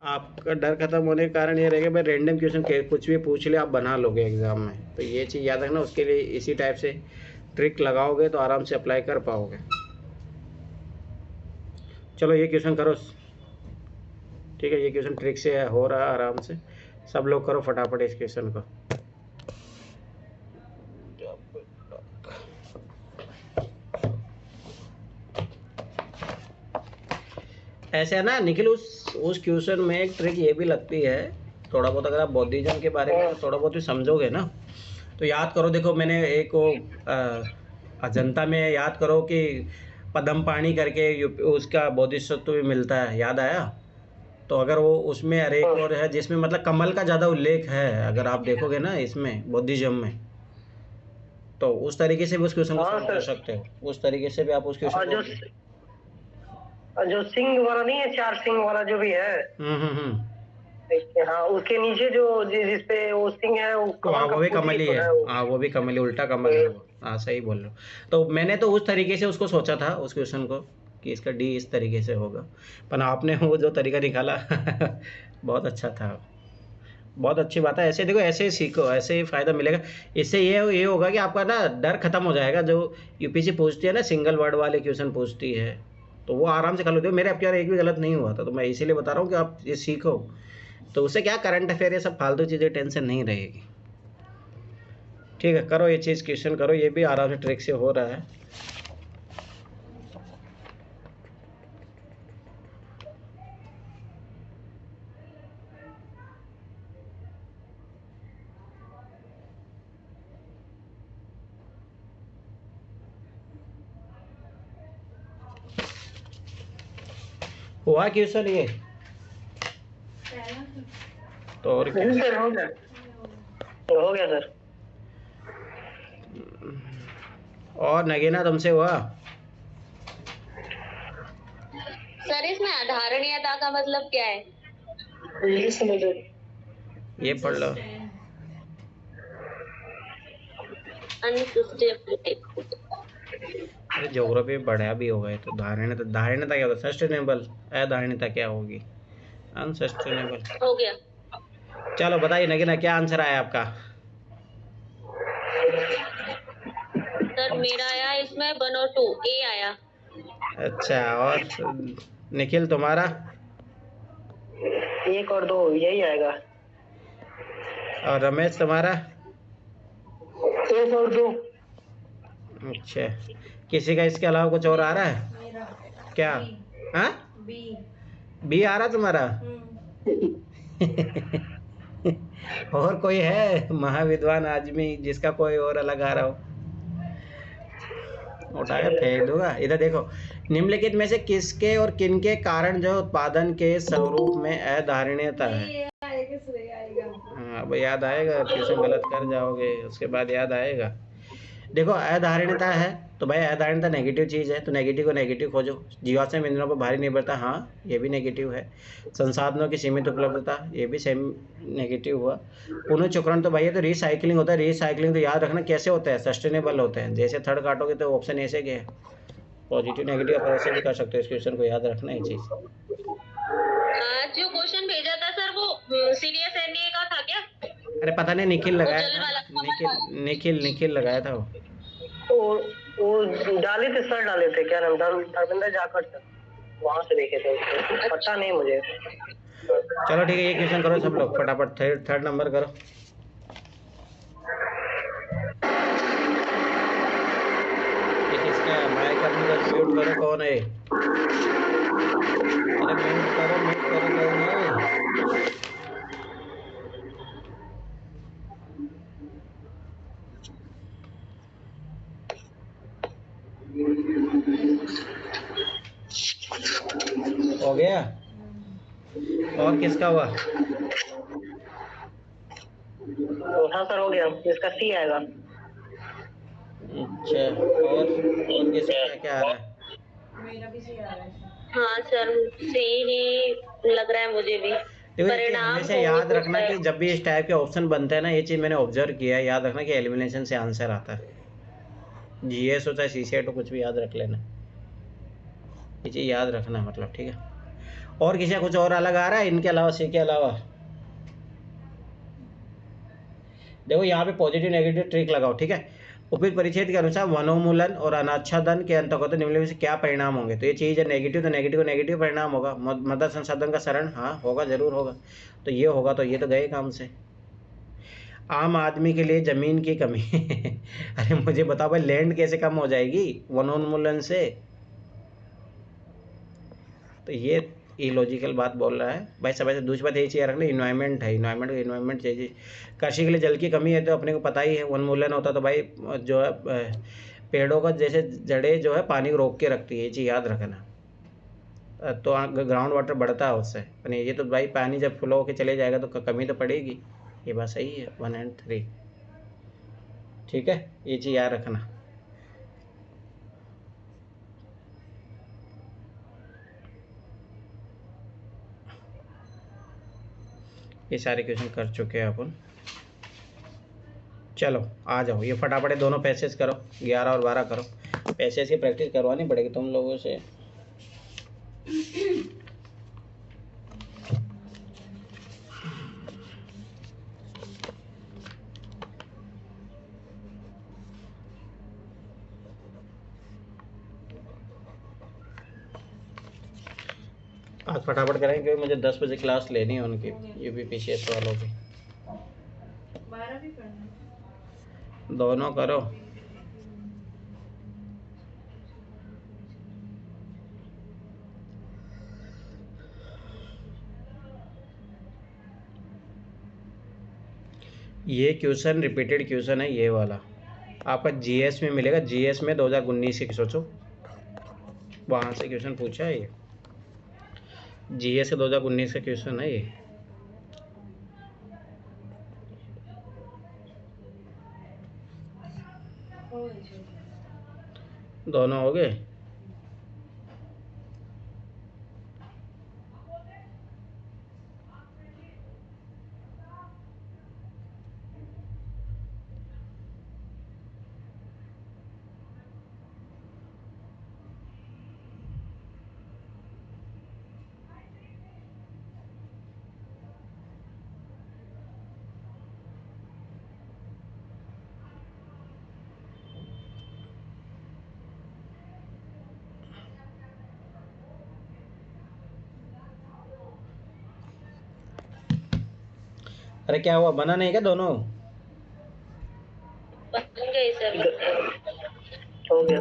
आपका डर खत्म होने का कारण ये रहेगा भाई रैंडम क्वेश्चन कुछ भी पूछ ले आप बना लोगे एग्जाम में। तो ये चीज़ याद रखना, उसके लिए इसी टाइप से ट्रिक लगाओगे तो आराम से अप्लाई कर पाओगे। चलो ये क्वेश्चन करो, ठीक है। ये क्वेश्चन ट्रिक से हो रहा है आराम से, सब लोग करो फटाफट इस क्वेश्चन को। ऐसे है ना निखिल, उस क्वेश्चन में एक ट्रिक ये भी लगती है थोड़ा बहुत। अगर आप बौद्धिज्म के बारे में थोड़ा बहुत भी समझोगे ना तो याद करो। देखो मैंने एक वो अजंता में याद करो कि पदम पानी करके उसका बोधिसत्व भी मिलता है, याद आया? तो अगर वो उसमें अरे एक और है जिसमें मतलब कमल का ज़्यादा उल्लेख है, अगर आप देखोगे ना इसमें बौद्धिज्म में, तो उस तरीके से भी उस क्वेश्चन को सॉल्व कर सकते हो। उस तरीके से भी आप उस क्वेश्चन को जो सिंह वाला नहीं है, 4 सिंह वाला जो भी है, हाँ उसके नीचे जो जिसपे वो सिंह है वो भी कमली है। हाँ वो भी कमली, उल्टा कमल है वो। हाँ सही बोल रहे हो। तो मैंने तो उस तरीके से उसको सोचा था उस क्वेश्चन को कि इसका डी इस तरीके से होगा, पर आपने वो जो तरीका निकाला बहुत अच्छा था। बहुत अच्छी बात है। ऐसे देखो, ऐसे ही सीखो, ऐसे ही फ़ायदा मिलेगा। इससे ये होगा कि आपका ना डर खत्म हो जाएगा। जो यूपीएससी पूछती है ना, सिंगल वर्ड वाले क्वेश्चन पूछती है, तो वो आराम से कर लेते हो। मेरे अब यार एक भी गलत नहीं हुआ था, तो मैं इसीलिए बता रहा हूँ कि आप ये सीखो। तो उससे क्या, करंट अफेयर ये सब फालतू चीज़ें टेंशन नहीं रहेगी। ठीक है, करो ये चीज़, क्वेश्चन करो, ये भी आराम से ट्रिक से हो रहा है। हुआ क्वेश्चन ये तो और क्या? हो गया सर। और नगीना तुमसे हुआ? सर इसमें अधारणीयता का मतलब क्या है? ये पढ़ लो। अरे ज्योग्राफी में बढ़िया भी होगा। तो धारणीयता, धारणीयता क्या होता है? सस्टेनेबल। अधारणीयता क्या होगी? अनसस्टेनेबल। हो गया। चलो बताइए नगीना, क्या आंसर आया आपका? सर मेरा आया इसमें 1 और 2 ए आया। अच्छा, और निखिल तुम्हारा? 1 और 2 यही आएगा। और रमेश तुम्हारा? 1 और 2। अच्छा, किसी का इसके अलावा कुछ और आ रहा है? मेरा क्या? हाँ, बी आ रहा तुम्हारा? और कोई है महाविद्वान आदमी जिसका कोई और अलग आ रहा हो? उठा के फेंक दूंगा। इधर देखो, निम्नलिखित में से किसके और किन के कारण जो उत्पादन के स्वरूप में अधारणीयता है? हाँ, अब याद आएगा। क्वेश्चन गलत कर जाओगे उसके बाद याद आएगा। देखो अधारणीयता है तो भाई अधारणीयता नेगेटिव चीज़ है, तो नेगेटिव को नेगेटिव खोजो। जीवाश्म ईंधनों पर भारी निर्भरता, हाँ ये भी नेगेटिव है। संसाधनों की सीमित उपलब्धता, ये भी सेम नेगेटिव हुआ। पुनर्चक्रण तो भाई ये तो रिसाइकलिंग होता है। रिसाइकलिंग तो याद रखना कैसे होता है, सस्टेनेबल होते हैं। जैसे थर्ड काटोगे तो ऑप्शन ऐसे के पॉजिटिव नेगेटिव, आप ऐसे भी कर सकते हो। इस क्वेश्चन को याद रखना ये चीज़। आज जो क्वेश्चन भेजा था सर वो सीरियस एनडीए का था क्या? अरे पता नहीं, निखिल लगाया था। निखिल लगाया था वो डाले थे सर, डाले थे। क्या नाम था? धर्मेंद्र जाखड़ सर, वहां से देखे थे उसको। पता नहीं मुझे। चलो ठीक है, ये क्वेश्चन करो सब लोग फटाफट। थर्ड नंबर करो। किसका माइक म्यूट करो, कौन है? अरे म्यूट करो कौन है? हो गया? और किसका हुआ? हाँ सर हो गया। इसका सी आएगा। अच्छा, और किसका क्या आ रहा है? मेरा भी सी आ रहा है। हाँ सर सी ही लग रहा है मुझे भी। परिणाम हमेशा याद रखना कि जब भी इस टाइप के ऑप्शन बनते हैं ना, ये चीज़ मैंने ऑब्जर्व किया है, याद रखना कि एलिमिनेशन से आंसर आता है। जीएस हो चाहे सीसीएट हो, कुछ भी याद रख लेना। ये चीज़ याद रखना मतलब, ठीक है। और किसी का कुछ और अलग आ रहा है इनके अलावा, सी के अलावा? देखो यहाँ पे पॉजिटिव नेगेटिव ट्रिक लगाओ, ठीक है। उपयुक्त परिच्छेद के अनुसार वनोन्मूलन और अनाच्छादन के अंतर्गत निम्नलिखित से क्या परिणाम होंगे? तो ये चीज़ है नेगेटिव, तो नेगेटिव को नेगेटिव परिणाम होगा। मृदा संसाधन का शरण, हाँ होगा, जरूर होगा। तो ये होगा, तो ये तो गए काम से। आम आदमी के लिए जमीन की कमी अरे मुझे बताओ भाई, लैंड कैसे कम हो जाएगी वनोन्मूलन से? तो ये इलॉजिकल बात बोल रहा है भाई। सब ऐसे दूसरी बात यही चीज़ रखना, इन्वायरमेंट है, इन्वायरमेंट चाहिए। कृषि के लिए जल की कमी है तो अपने को पता ही है, वनमूलन होता तो भाई जो है पेड़ों का जैसे जड़ें जो है पानी को रोक के रखती है, ये चीज़ याद रखना। तो ग्राउंड वाटर बढ़ता है उससे, ये तो भाई पानी जब फ्लो होके चले जाएगा तो कमी तो पड़ेगी। ये बात सही है, 1 और 3, ठीक है, ये चीज़ याद रखना। ये सारे क्वेश्चन कर चुके हैं अपन। चलो आ जाओ, ये फटाफट दोनों पैसेज करो, 11 और 12 करो। पैसेज की प्रैक्टिस करवानी पड़ेगी तुम लोगों से। आज फटाफट करेंगे क्योंकि मुझे 10 बजे क्लास लेनी है उनकी, यूपीपीसीएस वालों की। 12 भी करना, दोनों करो। ये क्वेश्चन रिपीटेड क्वेश्चन है, ये वाला आपका जीएस में मिलेगा। जीएस में 2019 के सोचो, वहाँ से क्वेश्चन पूछा है ये। जीएस के 2019 का क्वेश्चन है ये। दोनों हो गए। अरे क्या हुआ, बना नहीं क्या दोनों? बन गए सर। हो गया।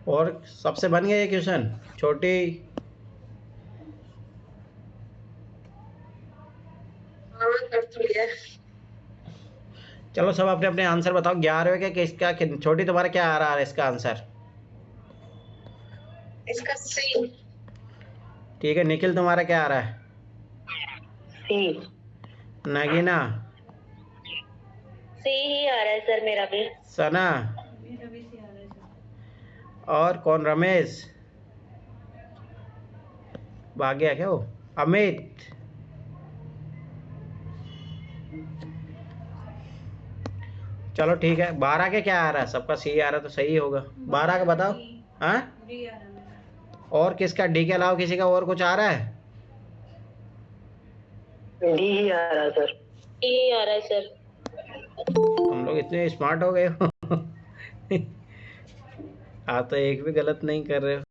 और सबसे बन गया ये क्वेश्चन छोटी? चलो सब अपने अपने आंसर बताओ। 11वें के किसका, छोटी तुम्हारा क्या आ रहा है इसका आंसर? इसका सी। ठीक है, निखिल तुम्हारा क्या आ रहा है? सी। नगीना? सी ही आ रहा है सर मेरा भी। सना? मेरा भी सी आ रहा है सर। और कौन, रमेश? भाग गया क्या वो? अमित? चलो ठीक है, 12 के क्या आ रहा है? सबका सी आ रहा है तो सही होगा। 12 का बताओ। हाँ, डी आ रहा है मेरा। और किसका? डी के अलावा किसी का और कुछ आ रहा है? डी ही आ रहा है सर। डी ही आ रहा है सर। तुम लोग इतने स्मार्ट हो गए हो आप तो एक भी गलत नहीं कर रहे हो।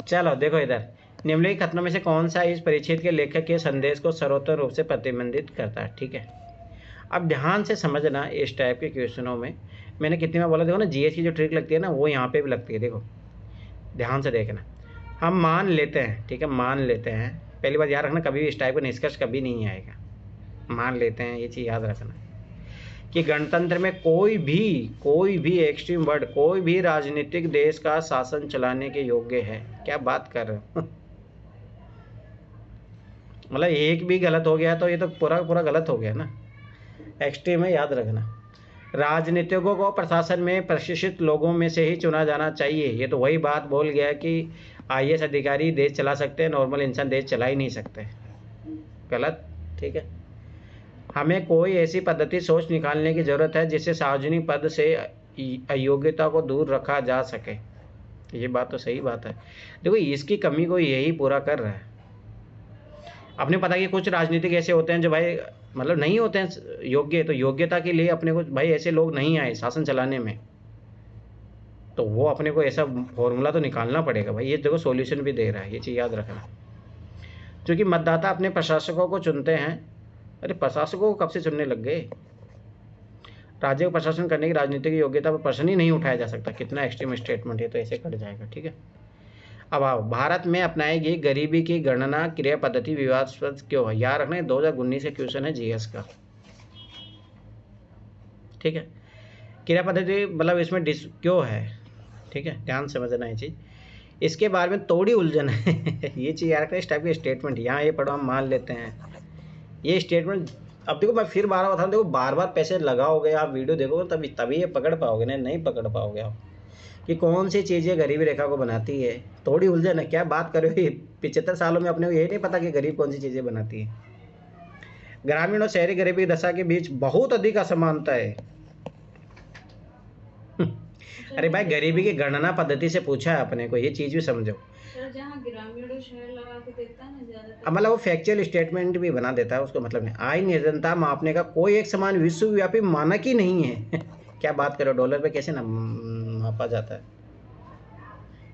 चलो देखो इधर, निम्नलिखित कथनों में से कौन सा इस परिच्छेद के लेखक के संदेश को सर्वोत्तम रूप से प्रतिबिंबित करता है? ठीक है, अब ध्यान से समझना इस टाइप के क्वेश्चनों में। मैंने कितनी बार बोला, देखो ना जीएस की जो ट्रिक लगती है ना, वो यहाँ पे भी लगती है। देखो ध्यान से देखना। हम मान लेते हैं, ठीक है, मान लेते हैं। पहली बात याद रखना, कभी भी इस टाइप का निष्कर्ष कभी नहीं आएगा। मान लेते हैं, ये चीज़ याद रखना कि गणतंत्र में कोई भी एक्सट्रीम वर्ड, कोई भी राजनीतिक देश का शासन चलाने के योग्य है। क्या बात कर रहे हो मतलब एक भी गलत हो गया तो ये तो पूरा पूरा गलत हो गया ना। एक्सट्रीम है, याद रखना। राजनीतिकों को प्रशासन में प्रशिक्षित लोगों में से ही चुना जाना चाहिए। ये तो वही बात बोल गया कि आईएएस अधिकारी देश चला सकते हैं, नॉर्मल इंसान देश चला ही नहीं सकते। गलत, ठीक है। हमें कोई ऐसी पद्धति सोच निकालने की ज़रूरत है जिससे सार्वजनिक पद से अयोग्यता को दूर रखा जा सके। ये बात तो सही बात है। देखो इसकी कमी को यही पूरा कर रहा है। अपने पता कि कुछ राजनीतिक ऐसे होते हैं जो भाई मतलब नहीं होते हैं योग्य, तो योग्यता के लिए अपने को भाई ऐसे लोग नहीं आए शासन चलाने में, तो वो अपने को ऐसा फॉर्मूला तो निकालना पड़ेगा भाई। ये देखो सॉल्यूशन भी दे रहा है, ये चीज़ याद रखना। क्योंकि मतदाता अपने प्रशासकों को चुनते हैं। अरे प्रशासकों को कब से चुनने लग गए? राज्य को प्रशासन करने की राजनीतिक योग्यता पर प्रश्न ही नहीं उठाया जा सकता। कितना एक्सट्रीम स्टेटमेंट है, तो ऐसे कट जाएगा। ठीक है, अब आओ, भारत में अपनाई गई गरीबी की गणना क्रिया पद्धति विवादास्पद क्यों है? याद रखना 2019 का क्वेश्चन है जीएस का। ठीक है, क्रिया पद्धति मतलब इसमें क्यों है? ठीक है, ध्यान समझना ये चीज़, इसके बारे में थोड़ी उलझन है। ये चीज़ याद रखना, इस टाइप के स्टेटमेंट यहाँ ये पढ़ो, हम मान लेते हैं ये स्टेटमेंट। अब देखो मैं फिर बार बता रहा हूँ, देखो बार बार पैसे लगाओगे आप, वीडियो देखोगे तभी ये पकड़ पाओगे, नहीं पकड़ पाओगे आप कि कौन सी चीज़ें गरीबी रेखा को बनाती है। थोड़ी उलझन है, क्या बात कर रहे हो? 75 सालों में अपने को यही नहीं पता कि गरीब कौन सी चीज़ें बनाती है। ग्रामीण और शहरी गरीबी की दशा के बीच बहुत अधिक असमानता है। अरे भाई गरीबी की गणना पद्धति से पूछा है अपने को, ये चीज़ भी समझो। सर जहाँ ग्रामीण और शहर लगा के देता है ना ज्यादातर, अब मतलब वो फैक्चुअल स्टेटमेंट भी बना देता है, उसको मतलब नहीं। आय निर्धनता मापने का कोई एक समान विश्वव्यापी मानक ही नहीं है। क्या बात करो, डॉलर पे कैसे ना मापा जाता है?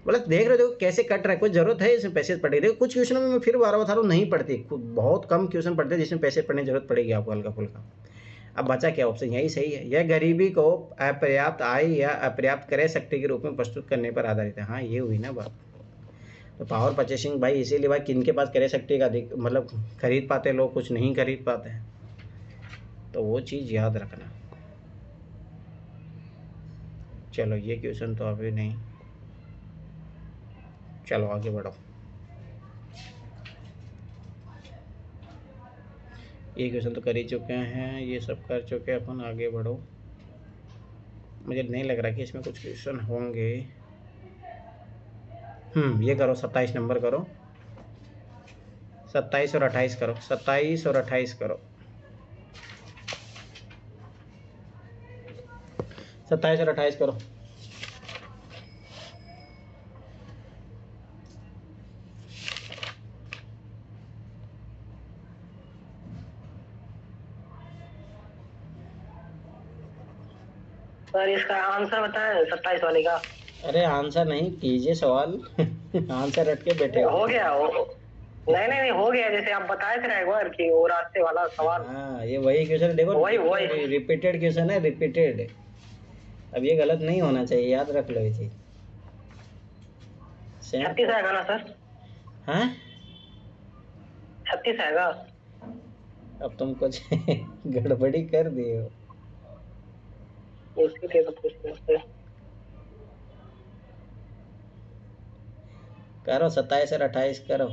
मतलब देख रहे हो कैसे कट रहा है। कोई जरूरत है इसमें पैसे पड़े? देखो कुछ क्वेश्चनों में मैं फिर बार बता रहा हूँ नहीं पड़ती, बहुत कम क्वेश्चन पढ़ते हैं जिसमें पैसे पढ़ने की जरूरत पड़ेगी आपको हल्का फुल्का। अब बचा क्या ऑप्शन? यही सही है। यह गरीबी को अपर्याप्त आय या अपर्याप्त क्रय शक्ति के रूप में प्रस्तुत करने पर आधारित है। हाँ ये हुई ना बात। तो पावर परचेसिंग भाई, इसीलिए भाई किन के पास क्रय शक्ति का अधिक मतलब खरीद पाते लोग, कुछ नहीं खरीद पाते हैं, तो वो चीज़ याद रखना। चलो ये क्वेश्चन तो अभी नहीं, चलो आगे बढ़ो। ये क्वेश्चन तो कर ही चुके हैं, ये सब कर चुके हैं अपन, आगे बढ़ो। मुझे नहीं लग रहा कि इसमें कुछ क्वेश्चन होंगे। ये करो 27 नंबर करो, 27 और 28 करो, 27 और 28 करो, 27 और 28 करो। सर इसका आंसर बताएं 27 वाले का। अरे आंसर नहीं कीजिए सवाल। आंसर रट के बैठे हो गया नहीं हो गया, जैसे आप बताए थे ना एक बार कि वो रास्ते वाला सवाल। हाँ ये वही क्वेश्चन, देखो वही रिपीटेड क्वेश्चन है, रिपीटेड। अब ये गलत नहीं होना चाहिए, याद रख लो ये चीज। 36 आएगा ना सर? हाँ 36 आएगा। अब तुम कुछ गड़बड़ी कर दिए हो। इसके लिए तो पूछ करो 27 और 28 करो।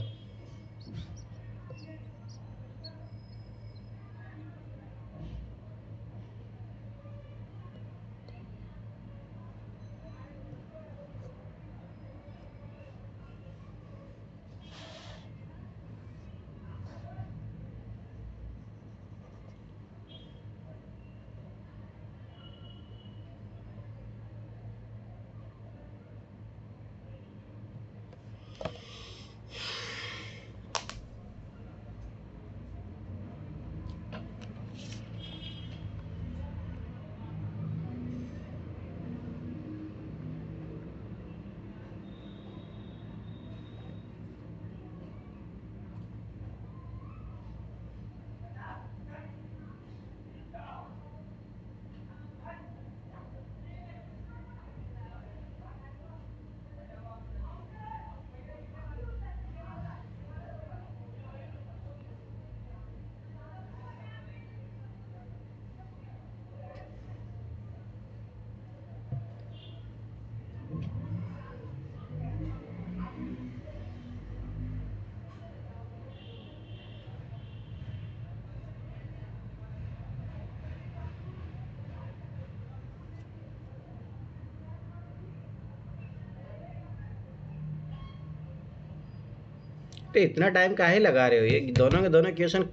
तो इतना टाइम काहे लगा रहे हो? ये दोनों के दोनों क्वेश्चन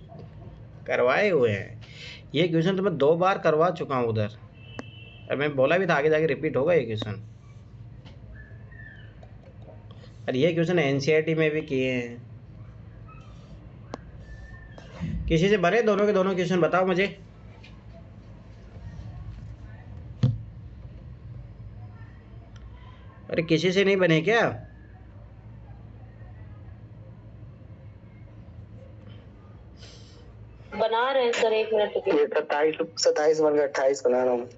करवाए हुए हैं। ये क्वेश्चन तो मैं 2 बार करवा चुका हूँ उधर, और मैं बोला भी था आगे जाके रिपीट होगा ये क्वेश्चन। और ये क्वेश्चन एनसीईआरटी में भी किए हैं। किसी से बने दोनों के दोनों क्वेश्चन बताओ मुझे। अरे किसी से नहीं बने क्या? बना रहे हैं सर, 1 मिनट रुकिए। 27 बन गया, 28 बना रहा हूँ।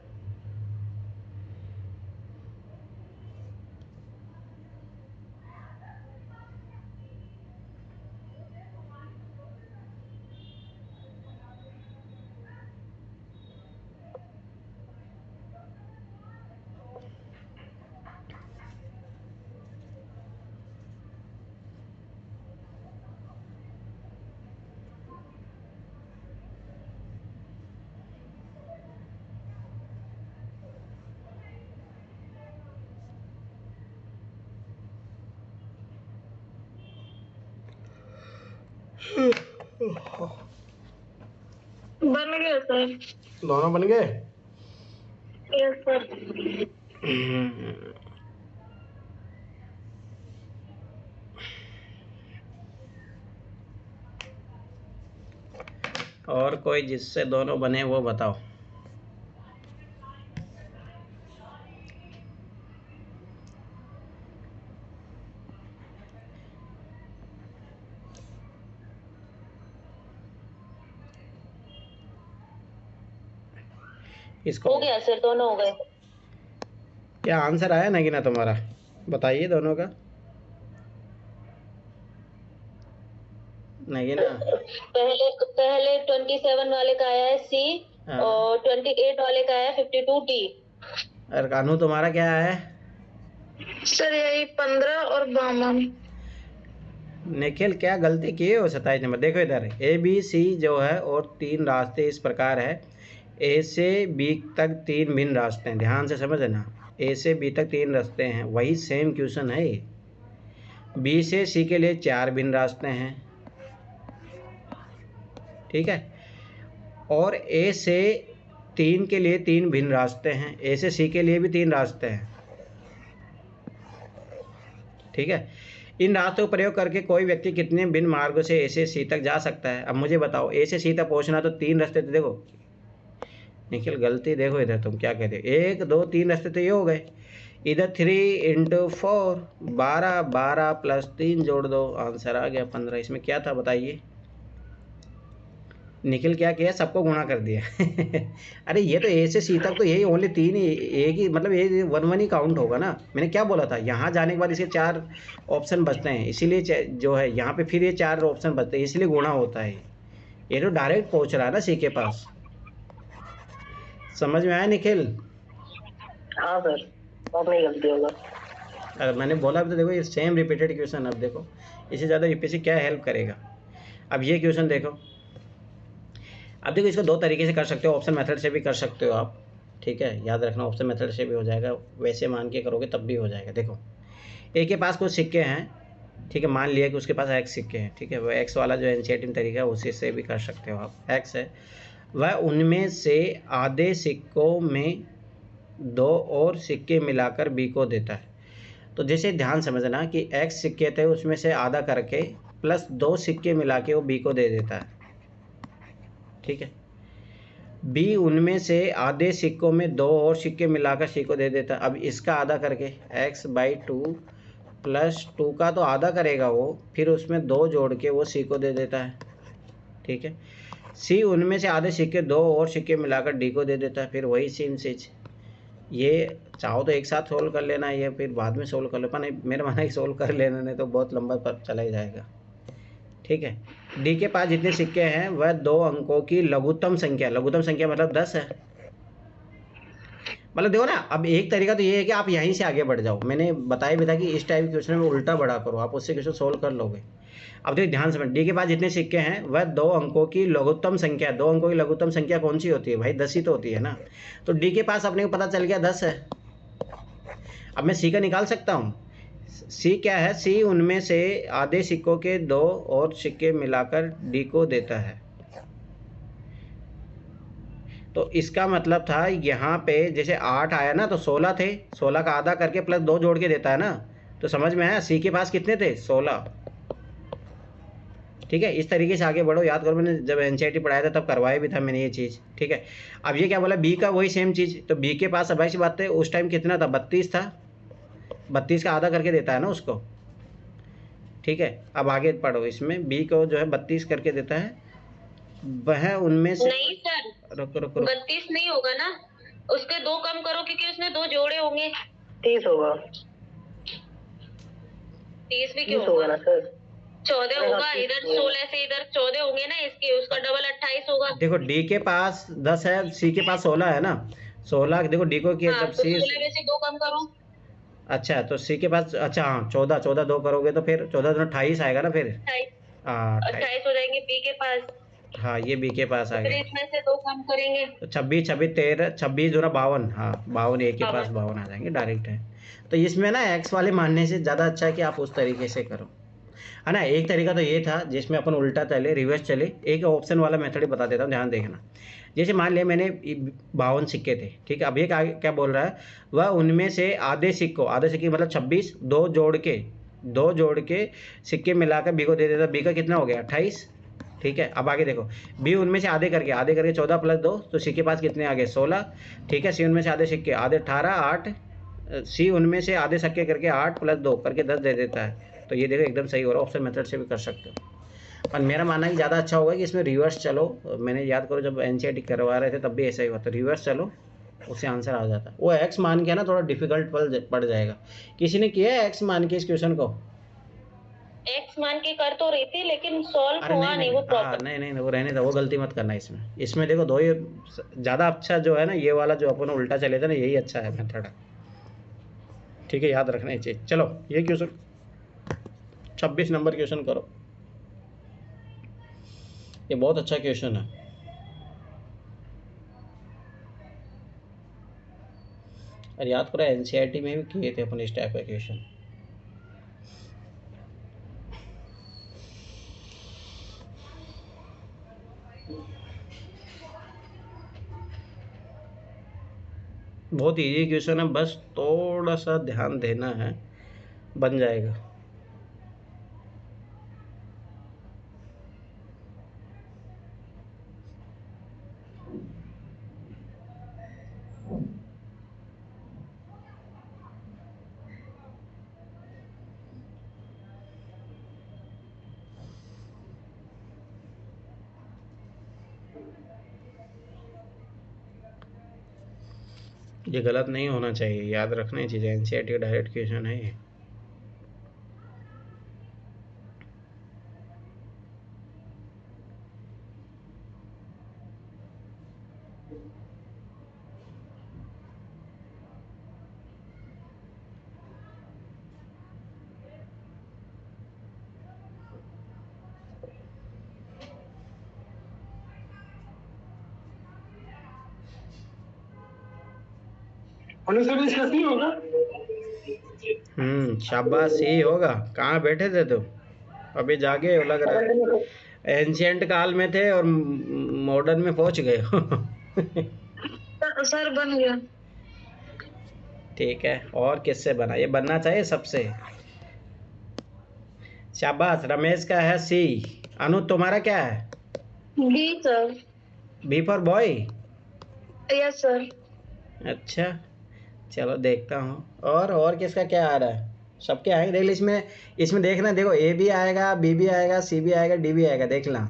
बन गया सर। दोनों बन गए? Yes sir. और कोई जिससे दोनों बने वो बताओ। इसको हो गया सर, दोनों हो गए। क्या आंसर आया ना कि ना तुम्हारा? बताइए दोनों का। नहीं ना, पहले 27 वाले का आया है सी, हाँ। और 28 वाले का आया 52 डी। और कानू तुम्हारा क्या है? सर यही 15 और 52। निखिल क्या गलती किए हो? 27 नंबर देखो इधर, ए बी सी जो है और 3 रास्ते इस प्रकार है। ए से बी तक 3 भिन्न रास्ते हैं, ध्यान से समझना। ए से बी तक 3 रास्ते हैं, वही सेम क्वेश्चन है ये। बी से सी के लिए 4 भिन्न रास्ते हैं, ठीक है। और ए से 3 के लिए 3 भिन्न रास्ते हैं, ए से सी के लिए भी 3 रास्ते हैं, ठीक है। इन रास्तों का प्रयोग करके कोई व्यक्ति कितने भिन्न मार्गों से ए से सी तक जा सकता है? अब मुझे बताओ, ए से सी तक पहुंचना तो 3 रास्ते थे। देखो निखिल गलती देखो इधर, तुम क्या कहते हो, 1 2 3 रास्ते तो ये हो गए। इधर 3 × 4 12, 12 + 3 जोड़ दो, आंसर आ गया 15। इसमें क्या था बताइए? निखिल क्या किया, सबको गुणा कर दिया। अरे ये तो ए से सी तक तो यही ओनली 3 ही, एक ही मतलब ये 1 1 ही काउंट होगा ना। मैंने क्या बोला था, यहाँ जाने के बाद इसके 4 ऑप्शन बचते हैं, इसीलिए जो है यहाँ पे फिर ये 4 ऑप्शन बचते हैं, इसलिए गुणा होता है। ये तो डायरेक्ट पहुँच रहा है ना सी के पास। समझ में आया निखिल? हाँ सर, अब नहीं गलती होगा। अरे मैंने बोला तो देखो, ये सेम रिपीटेड क्वेश्चन। अब देखो इससे ज़्यादा यूपीएससी क्या हेल्प करेगा। अब ये क्वेश्चन देखो, अब देखो इसको 2 तरीके से कर सकते हो, ऑप्शन मेथड से भी कर सकते हो आप, ठीक है। याद रखना ऑप्शन मेथड से भी हो जाएगा, वैसे मान के करोगे तब भी हो जाएगा। देखो ए के पास कुछ सिक्के हैं, ठीक है, मान लिया कि उसके पास एक्स सिक्के हैं, ठीक है। वो एक्स वाला जो एनसीईआरटी तरीका है उसी से भी कर सकते हो आप। एक्स है वह उनमें से आधे सिक्कों में 2 और सिक्के मिलाकर बी को देता है। तो जैसे ध्यान समझना कि एक्स सिक्के थे, उसमें से आधा करके प्लस 2 सिक्के मिला के वो बी को दे देता है, ठीक है। बी उनमें से आधे सिक्कों में 2 और सिक्के मिलाकर सी को दे देता है। अब इसका आधा करके x/2 + 2 का तो आधा करेगा वो, फिर उसमें 2 जोड़ के वो सी को दे देता है, ठीक है। सी उनमें से आधे सिक्के 2 और सिक्के मिलाकर डी को दे देता है, फिर वही सेम चीज। ये चाहो तो एक साथ सोल्व कर लेना, ये फिर बाद में सोल्व कर लो, पर नहीं मेरा मानना है सोल्व कर लेना, नहीं तो बहुत लंबा पर चला ही जाएगा, ठीक है। डी के पास जितने सिक्के हैं वह 2 अंकों की लघुत्तम संख्या मतलब 10 है। मतलब देखो ना, अब एक तरीका तो ये है कि आप यहीं से आगे बढ़ जाओ। मैंने बताया भी था कि इस टाइप के क्वेश्चन में उल्टा बढ़ा करो, आप उससे क्वेश्चन सोल्व कर लोगे। अब देखिए ध्यान से, डी के पास जितने सिक्के हैं वह 2 अंकों की लघुत्तम संख्या। 2 अंकों की लघुत्तम संख्या कौन सी होती है भाई? 10 ही तो होती है ना। तो डी के पास अपने को पता चल गया 10 है। अब मैं सी का निकाल सकता हूँ। सी क्या है? सी उनमें से आधे सिक्कों के 2 और सिक्के मिलाकर डी को देता है, तो इसका मतलब था यहाँ पे जैसे 8 आया ना, तो 16 थे, 16 का आधा करके प्लस 2 जोड़ के देता है ना। तो समझ में आया, सी के पास कितने थे, 16। ठीक है, इस तरीके से आगे बढ़ो। याद करो, मैंने जब एनसीईआरटी पढ़ाया था तब करवाया भी था मैंने ये चीज़। ठीक है, अब ये क्या बोला, बी का वही सेम चीज़। तो बी के पास अब ऐसी बात है, उस टाइम कितना था, 32 था, 32 का आधा करके देता है ना उसको। ठीक है, अब आगे पढ़ो, इसमें बी को जो है 32 करके देता है, वह उनमें से नहीं सर, रुको 32 नहीं होगा ना, उसके 2 कम करो क्योंकि उसमें 2 जोड़े होंगे। 30 होगा। 30 भी 30 क्यों होगा ना सर? 14 होगा, इधर 16 से इधर 14 होंगे ना इसके, उसका डबल 28 होगा। देखो डी के पास 10 है, सी के पास 16 है ना। 16 देखो डी को किया, हाँ, जब तो सी 16 में से 2 कम करो। अच्छा, तो सी के पास, अच्छा हाँ 14, 14 2 करोगे तो फिर 14 तो 28 आएगा ना फिर। 28 हो जाएंगे बी के पास। हाँ, ये बी के पास आ फिर गया। इसमें से 2 कम करेंगे तो 26 26 13 26 जो ना 52, हाँ 52 ए के पास 52 आ जाएंगे, डायरेक्ट है। तो इसमें ना एक्स वाले मानने से ज़्यादा अच्छा है कि आप उस तरीके से करो, है ना। एक तरीका तो ये था जिसमें अपन उल्टा चले, रिवर्स चले। एक ऑप्शन वाला मेथड ही बता देता हूँ, ध्यान देखना। जैसे मान लिया मैंने 52 सिक्के थे, ठीक है। अब ये क्या बोल रहा है, वह उनमें से आधे सिक्के मतलब 26 दो जोड़ के सिक्के मिलाकर बी को दे देता। बी का कितना हो गया, 28। ठीक है, अब आगे देखो, बी उनमें से आधे करके 14 प्लस 2, तो सी के पास कितने आ गए, 16। ठीक है, सी उनमें से आधे सिक्के आधे 18 8, सी उनमें से आधे सिक्के करके 8 प्लस 2 करके 10 दे देता है। तो ये देखो एकदम सही हो रहा है, ऑप्शन मेथड से भी कर सकते हो। पर मेरा मानना है कि ज़्यादा अच्छा होगा कि इसमें रिवर्स चलो। मैंने याद करो जब एनसीईआरटी करवा रहे थे तब भी ऐसा ही हुआ, तो रिवर्स चलो, उससे आंसर आ जाता है। वो एक्स मान के ना थोड़ा डिफिकल्ट पड़ जाएगा। किसी ने किया है एक्स मान के इस क्वेश्चन को? एक्स मान के कर तो रही थी लेकिन सॉल्व अरे हुआ नहीं वो प्रॉपर। नहीं, वो रहने दो, वो गलती मत करना इसमें देखो दो ही ज़्यादा अच्छा जो है ना, ये वाला जो अपन उल्टा चले थे ना, यही अच्छा है मेथड। ठीक है, याद रखना ये चीज़। चलो ये क्वेश्चन 26 नंबर क्वेश्चन करो, ये बहुत अच्छा क्वेश्चन है। और याद करो एनसीईआरटी में भी किए थे अपन इस टाइप का क्वेश्चन। बहुत इजी क्वेश्चन है, बस थोड़ा सा ध्यान देना है, बन जाएगा। ये गलत नहीं होना चाहिए, याद रखना चीज़ें, एनसीईआरटी का डायरेक्ट क्वेश्चन है ये। शाबाश, यही होगा। कहाँ बैठे थे तुम? अभी जागे हो लग रहा है। एंशियंट काल में थे और मॉडर्न में पहुंच गए हो। सर बन गया। ठीक है, और किससे बना, ये बनना चाहिए सबसे। शाबाश, रमेश का है सी। अनु तुम्हारा क्या है? B sir. B for boy. Yes sir. अच्छा, चलो देखता हूँ और किसका क्या आ रहा है। सबके आएंगे, देख लो इसमें देखना, देखो ए भी आएगा, बी भी आएगा, सी भी आएगा, डी भी आएगा, देखना।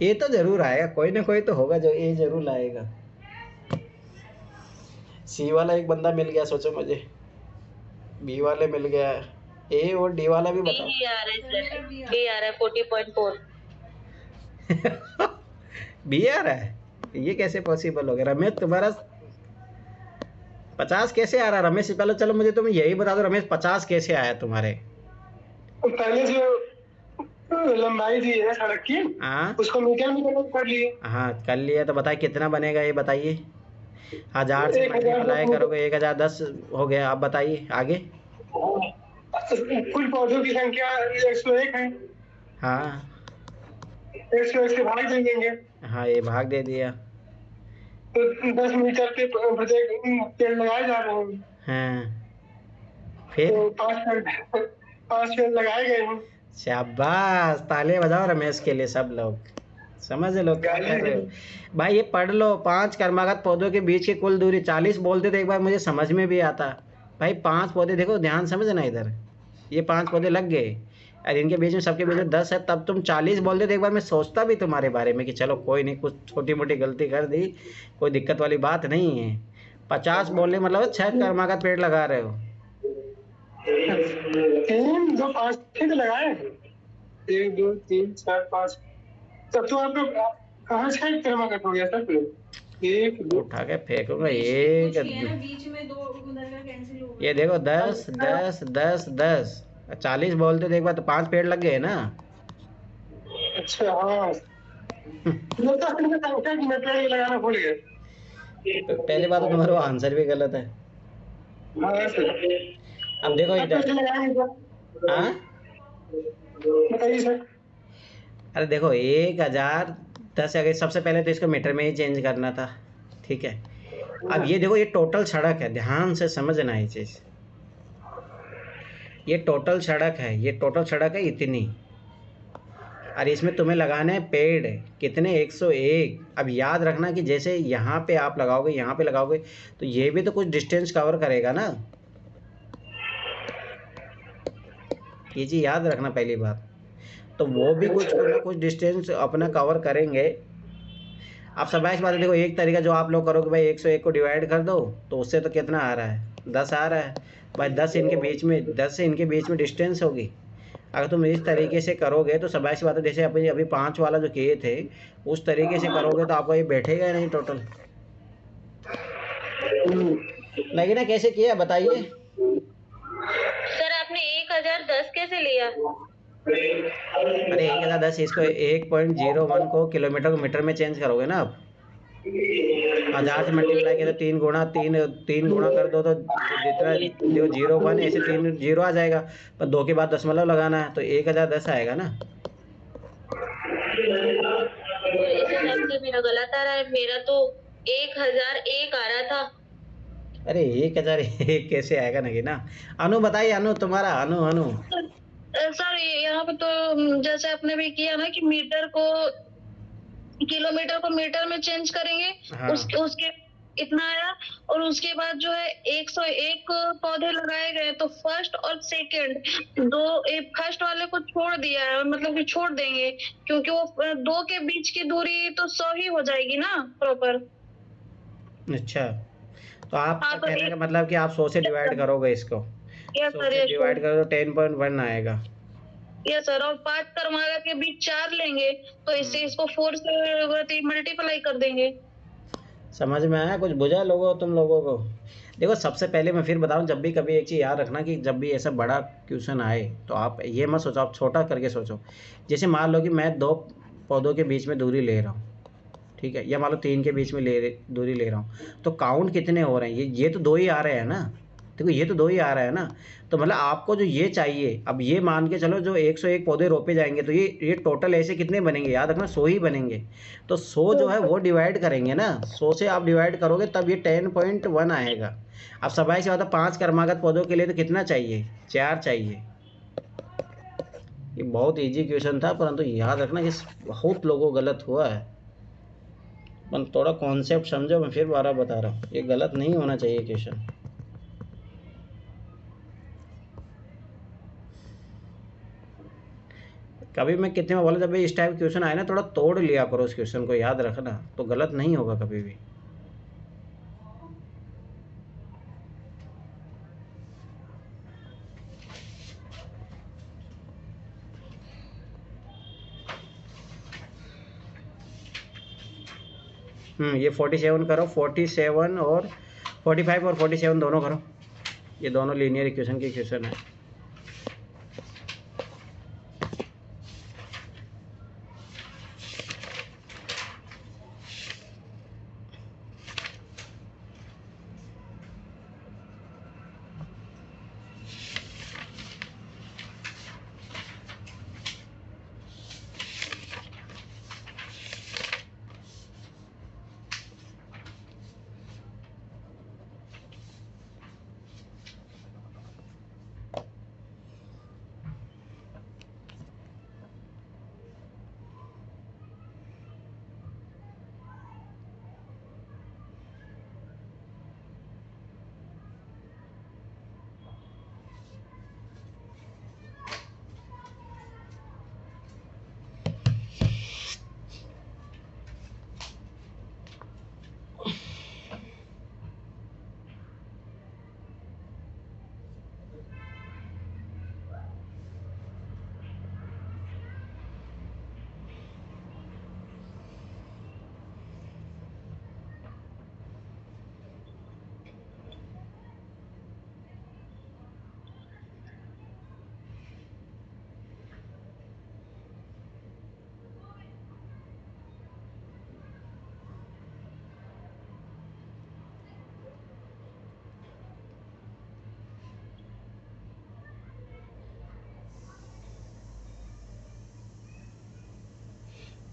ए तो जरूर आएगा, कोई ना कोई तो होगा जो ए जरूर लाएगा। सी वाला एक बंदा मिल गया, सोचो मुझे। बी वाले मिल गया, ए और डी वाला भी बताओ। बी आ रहा है सर, बी आ रहा है 40.4। बी आ रहा है, ये कैसे पॉसिबल हो गया? रमेश तुम्हारा 50 कैसे आ रहा है? रमेश पहले चलो मुझे तुम यही बता दो, रमेश 50 कैसे आया तुम्हारे? पहले जो लंबाई दी है सड़क की, उसको मीटर में कन्वर्ट कर लिए। हाँ कर लिया, तो बताइए कितना बनेगा, ये बताइए। 1000 से मल्टीप्लाई करोगे 1010 हो गया। आप बताइए आगे। कुल पौधों की संख्या 101 है। हाँ 100 भाग दे देंगे हाँ ये भाग दे दिया। तो 10 मीटर के प्रत्येक पेड़ लगाए जा रहे हैं। हाँ फिर तो 5 पेड़ लगाए गए हैं। शाबाश, ताले बजाओ रमेश के लिए सब लोग। समझ लो क्या कर रहे हो भाई, ये पढ़ लो। 5 कर्मागत पौधों के बीच की कुल दूरी 40 बोलते थे एक बार, मुझे समझ में भी आता भाई। 5 पौधे देखो, ध्यान समझना इधर, ये 5 पौधे लग गए और इनके बीच में सबके बीच में 10 है, तब तुम 40 बोलते थे एक बार। मैं सोचता भी तुम्हारे बारे में कि चलो कोई नहीं, कुछ छोटी मोटी गलती कर दी, कोई दिक्कत वाली बात नहीं है। 50 बोलने मतलब 6 कर्मागत पेड़ लगा रहे हो। 3 2 5 तो लगाए। 1 2 3 4 5, तब तो आप लोग कहाँ से कर्मागत हो गया सर? 1 2 उठा के फेंकूंगा कुछ एक। ही है ना, बीच में 2 उधर का कैंसिल हो गया। ये देखो 10 10 10 10, 40 बोलते थे एक बार तो 5 पेड़ लग गए ना। अच्छा हाँ, लगता है कि संख्या की मैं पेड़ लगाना भूल गया। पहली बात तो तुम्हारा आंसर भी गलत है। हाँ सर, अब देखो आप इधर, कैसे लगाएंगे सर? हाँ बताइए सर। अरे देखो 1010 अगर सबसे पहले तो इसको मीटर में ही चेंज करना था, ठीक है। अब ये देखो, ये टोटल सड़क है, ध्यान से समझना ये चीज़। ये टोटल सड़क है, ये टोटल सड़क है इतनी, और इसमें तुम्हें लगाने हैं पेड़ कितने, 101। अब याद रखना कि जैसे यहाँ पे आप लगाओगे, यहाँ पे लगाओगे, तो ये भी तो कुछ डिस्टेंस कवर करेगा ना। ये चीज़ याद रखना पहली बात। तो वो भी कुछ ना कुछ डिस्टेंस अपना कवर करेंगे। अब सब बात है, देखो एक तरीका जो आप लोग करोगे भाई, 101 को डिवाइड कर दो, तो उससे तो कितना आ रहा है, 10 आ रहा है भाई। 10 इनके बीच में, 10 से इनके बीच में डिस्टेंस होगी। अगर तुम इस तरीके से करोगे तो सब सी बात है, जैसे अभी अभी 5 वाला जो किए थे उस तरीके से करोगे तो आपका ये बैठेगा नहीं टोटल। लेकिन ना कैसे किया बताइए। सर आपने 1010 कैसे लिया? अरे 1010, इसको 1.01 को किलोमीटर को मीटर में चेंज करोगे ना आप, 1000 से मल्टीप्लाई किया तो 3 गुणा 3 गुणा कर दो तो जितना जो 01 ऐसे 3 जीरो आ जाएगा, पर 2 के बाद दशमलव लगाना है तो 1010 आएगा ना। इस हिसाब से मेरा गलत आ रहा है, मेरा तो 1001 आ रहा था। अरे 1001 कैसे आएगा नहीं ना। अनु बताइए, अनु तुम्हारा, अनु अनु सर यहाँ पे तो जैसे आपने भी किया ना कि मीटर को किलोमीटर को मीटर में चेंज करेंगे, हाँ। उसके इतना आया। और उसके बाद जो है 101 पौधे लगाए गए, तो फर्स्ट और सेकंड फर्स्ट वाले को छोड़ दिया है, मतलब कि छोड़ देंगे, क्योंकि वो 2 के बीच की दूरी तो 100 ही हो जाएगी ना प्रॉपर। अच्छा, तो आप हाँ, तो कहने का मतलब कि आप 100 से डिवाइड करोगे इसको, 100 से डिवाइड करो तो 10.1 आएगा। यस सर, और 5 कर्मागा के बीच 4 लेंगे, तो इससे इसको 4 से मल्टीप्लाई कर देंगे। समझ में आया? कुछ बुझा लोगों तुम लोगों को? देखो सबसे पहले मैं फिर बता रहा हूँ, जब भी कभी एक चीज़ याद रखना कि जब भी ऐसा बड़ा क्वेश्चन आए तो आप ये मत सोचो, आप छोटा करके सोचो। जैसे मान लो कि मैं 2 पौधों के बीच में दूरी ले रहा हूँ, ठीक है, या मान लो 3 के बीच में दूरी ले रहा हूँ, तो काउंट कितने हो रहे हैं? ये तो 2 ही आ रहे हैं ना। देखो ये तो 2 ही आ रहा है ना, तो मतलब आपको जो ये चाहिए, अब ये मान के चलो जो 101 पौधे रोपे जाएंगे तो ये टोटल ऐसे कितने बनेंगे, याद रखना 100 ही बनेंगे। तो 100 जो है वो डिवाइड करेंगे ना, 100 से आप डिवाइड करोगे तब ये 10.1 आएगा। अब सबाई से बात है, 5 कर्मागत पौधों के लिए तो कितना चाहिए, 4 चाहिए। ये बहुत ईजी क्वेश्चन था, परंतु याद रखना कि बहुत लोगों को गलत हुआ है। पर थोड़ा कॉन्सेप्ट समझो, मैं फिर बार बता रहा हूँ, ये गलत नहीं होना चाहिए क्वेश्चन। कभी मैं कितने में बोला, जब इस टाइप क्वेश्चन आए ना, थोड़ा तोड़ लिया करो उस क्वेश्चन को, याद रखना, तो गलत नहीं होगा कभी भी। ये 47 करो, 47 और 45 और 47 दोनों करो, ये दोनों लीनियर इक्वेशन के क्वेश्चन है।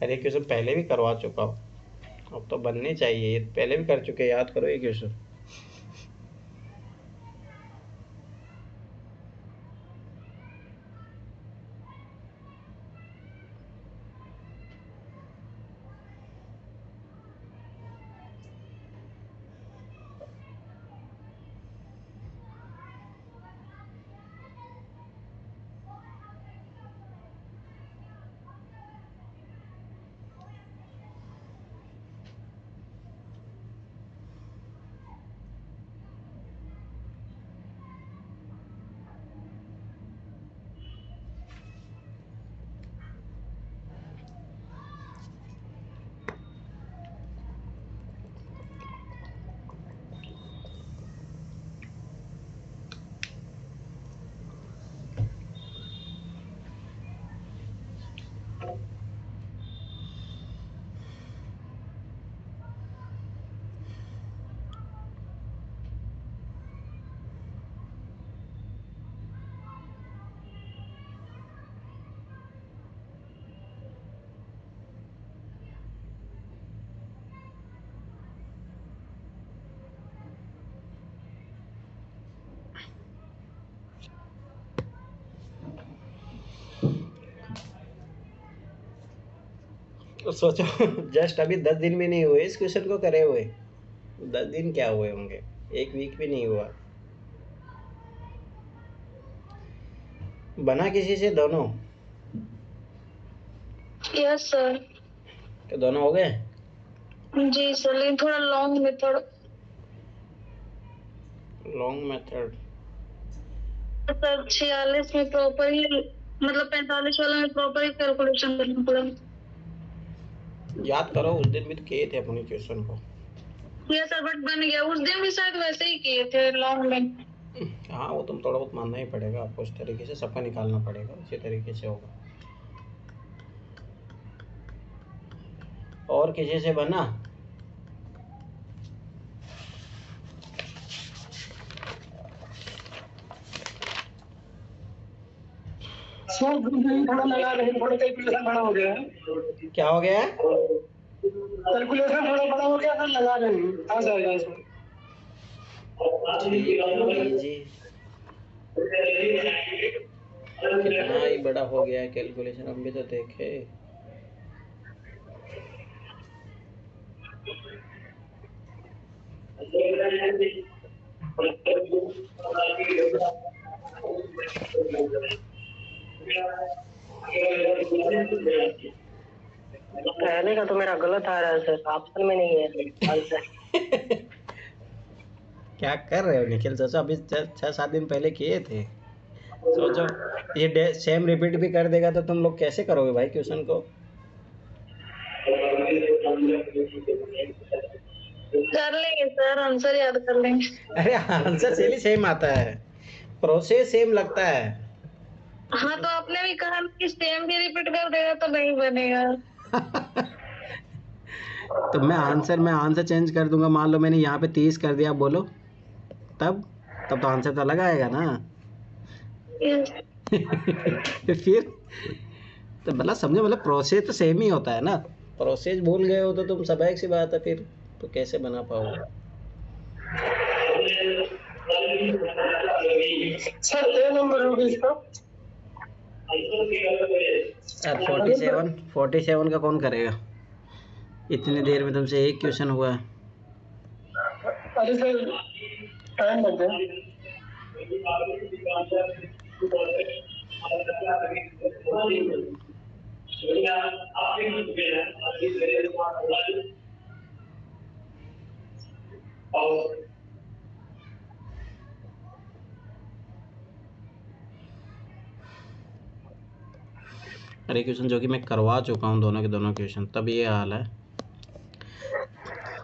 अरे क्वेश्चन पहले भी करवा चुका हूँ, अब तो बनने चाहिए, ये पहले भी कर चुके, याद करो ये क्वेश्चन। तो सोचो जस्ट अभी 10 दिन भी नहीं हुए इस क्वेश्चन को करे हुए, 10 दिन क्या हुए होंगे, एक वीक भी नहीं हुआ। बना किसी से दोनों? Yes sir. तो दोनों हो गए? जी सर, लेकिन थोड़ा long method. Long method sir 46 में प्रॉपर ही, मतलब 45 वाला में प्रॉपर ही कैलकुलेशन करना पड़ा। याद करो, उस दिन भी तो किए थे अपने क्वेश्चन को। यस सर, बट बन गया। उस दिन भी शायद वैसे ही किए थे लॉन्ग में। हाँ वो तुम थोड़ा बहुत मानना ही पड़ेगा आपको, उस तरीके से सबका निकालना पड़ेगा, उसी तरीके से होगा। और किसी से बना? थोड़ा लगा, लेकिन थोड़ा कैलकुलेशन बड़ा हो गया है। क्या हो गया? कैलकुलेशन थोड़ा बड़ा हो गया, लगा नहीं आ जाएगा इसमें। जी कितना ही बड़ा हो गया है कैलकुलेशन, हम भी तो देखे। कहने का तो मेरा गलत आ रहा है सर, ऑप्शन में नहीं है आंसर। क्या कर रहे हो निखिल? सोचो अभी 6-7 दिन पहले किए थे, सोचो ये सेम रिपीट भी कर देगा तो तुम लोग कैसे करोगे भाई क्वेश्चन को? कर लेंगे सर, आंसर याद कर लेंगे। अरे आंसर से सेम आता है, प्रोसेस सेम लगता है। हाँ तो आपने भी कहा कि सेम भी रिपीट कर देगा तो नहीं बनेगा। तो मैं आंसर चेंज कर दूंगा, मान लो मैंने यहाँ पे 30 कर दिया, बोलो तब तो आंसर तो अलग आएगा ना। फिर तो मतलब समझो, मतलब प्रोसेस तो सेम ही होता है ना। प्रोसेस भूल गए हो तो तुम स्वाभाविक सी बात है, फिर तो कैसे बना पाओगे? सर नंबर होगा इसका 47 का कौन करेगा? इतनी देर में तुमसे एक क्वेश्चन हुआ है। अरे सर टाइम लग गया। अरे क्वेश्चन जो कि मैं करवा चुका हूँ दोनों के दोनों क्वेश्चन, तब ये हाल है।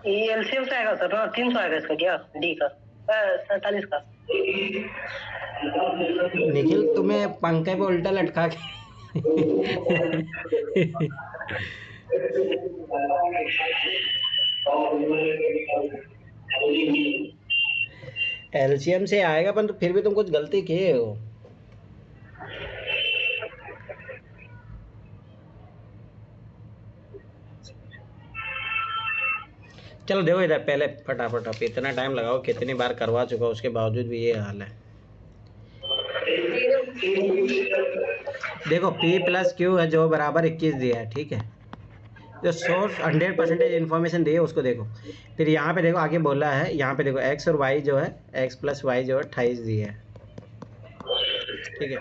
ये एलसीएम से आएगा सर, 300 आएगा इसका, क्या डी का 47 का। निखिल तुम्हें पंखे पे उल्टा लटका के एलसीएम से आएगा, पर तो फिर भी तुम कुछ गलती किए हो। चलो देखो इधर पहले फटाफट, आप इतना टाइम लगाओ, कितनी बार करवा चुका उसके बावजूद भी ये हाल है। देखो P प्लस Q है जो बराबर 21 दिया है, ठीक है। जो सोर्स 100% इन्फॉर्मेशन दी है उसको देखो। फिर यहाँ पे देखो आगे बोला है, यहाँ पे देखो x और y जो है, x प्लस वाई जो है 28 दिया है, ठीक है।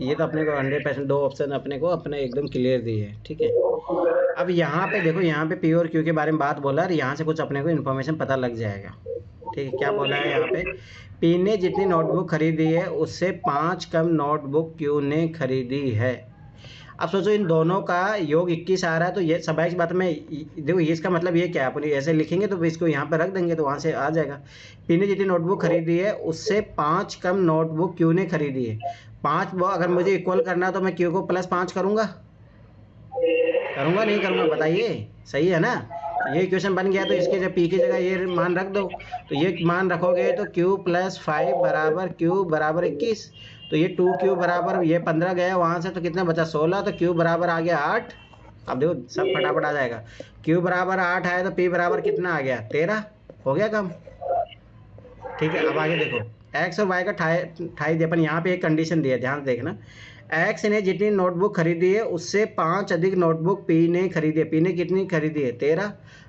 ये तो अपने को 100% दो ऑप्शन अपने को अपने एकदम क्लियर दी है, ठीक है। अब यहाँ पे देखो, यहाँ पे P और Q के बारे में बात बोला और यहाँ से कुछ अपने को इन्फॉर्मेशन पता लग जाएगा, ठीक है। क्या बोला है यहाँ पे, P ने जितनी नोटबुक खरीदी है उससे 5 कम नोटबुक Q ने खरीदी है। अब सोचो इन दोनों का योग 21 आ रहा है, तो ये स्वाभाविक सी बात में देखो इसका मतलब ये क्या है, अपन ऐसे लिखेंगे तो इसको यहाँ पर रख देंगे तो वहाँ से आ जाएगा। P ने जितनी नोटबुक खरीदी है उससे 5 कम नोटबुक Q ने खरीदी है। 5 वो अगर मुझे इक्वल करना है तो मैं Q को +5 करूँगा, नहीं करूँगा, बताइए, सही है ना। ये इक्वेशन बन गया, तो इसके जब P की जगह ये मान रख दो, तो ये मान रखोगे तो Q + 5 बराबर Q बराबर 21, तो ये 2Q बराबर ये 15 गया वहाँ से, तो कितना बचा 16, तो Q बराबर आ गया 8। अब देखो सब फटाफट आ जाएगा, Q बराबर 8 आया तो P बराबर कितना आ गया 13, हो गया काम, ठीक है। अब आगे देखो x और y का 28 दिया, अपन यहाँ पे एक कंडीशन दिया, ध्यान देखना। x ने जितनी नोटबुक खरीदी है उससे 5 अधिक नोटबुक P ने खरीदी है। P ने कितनी खरीदी है 13,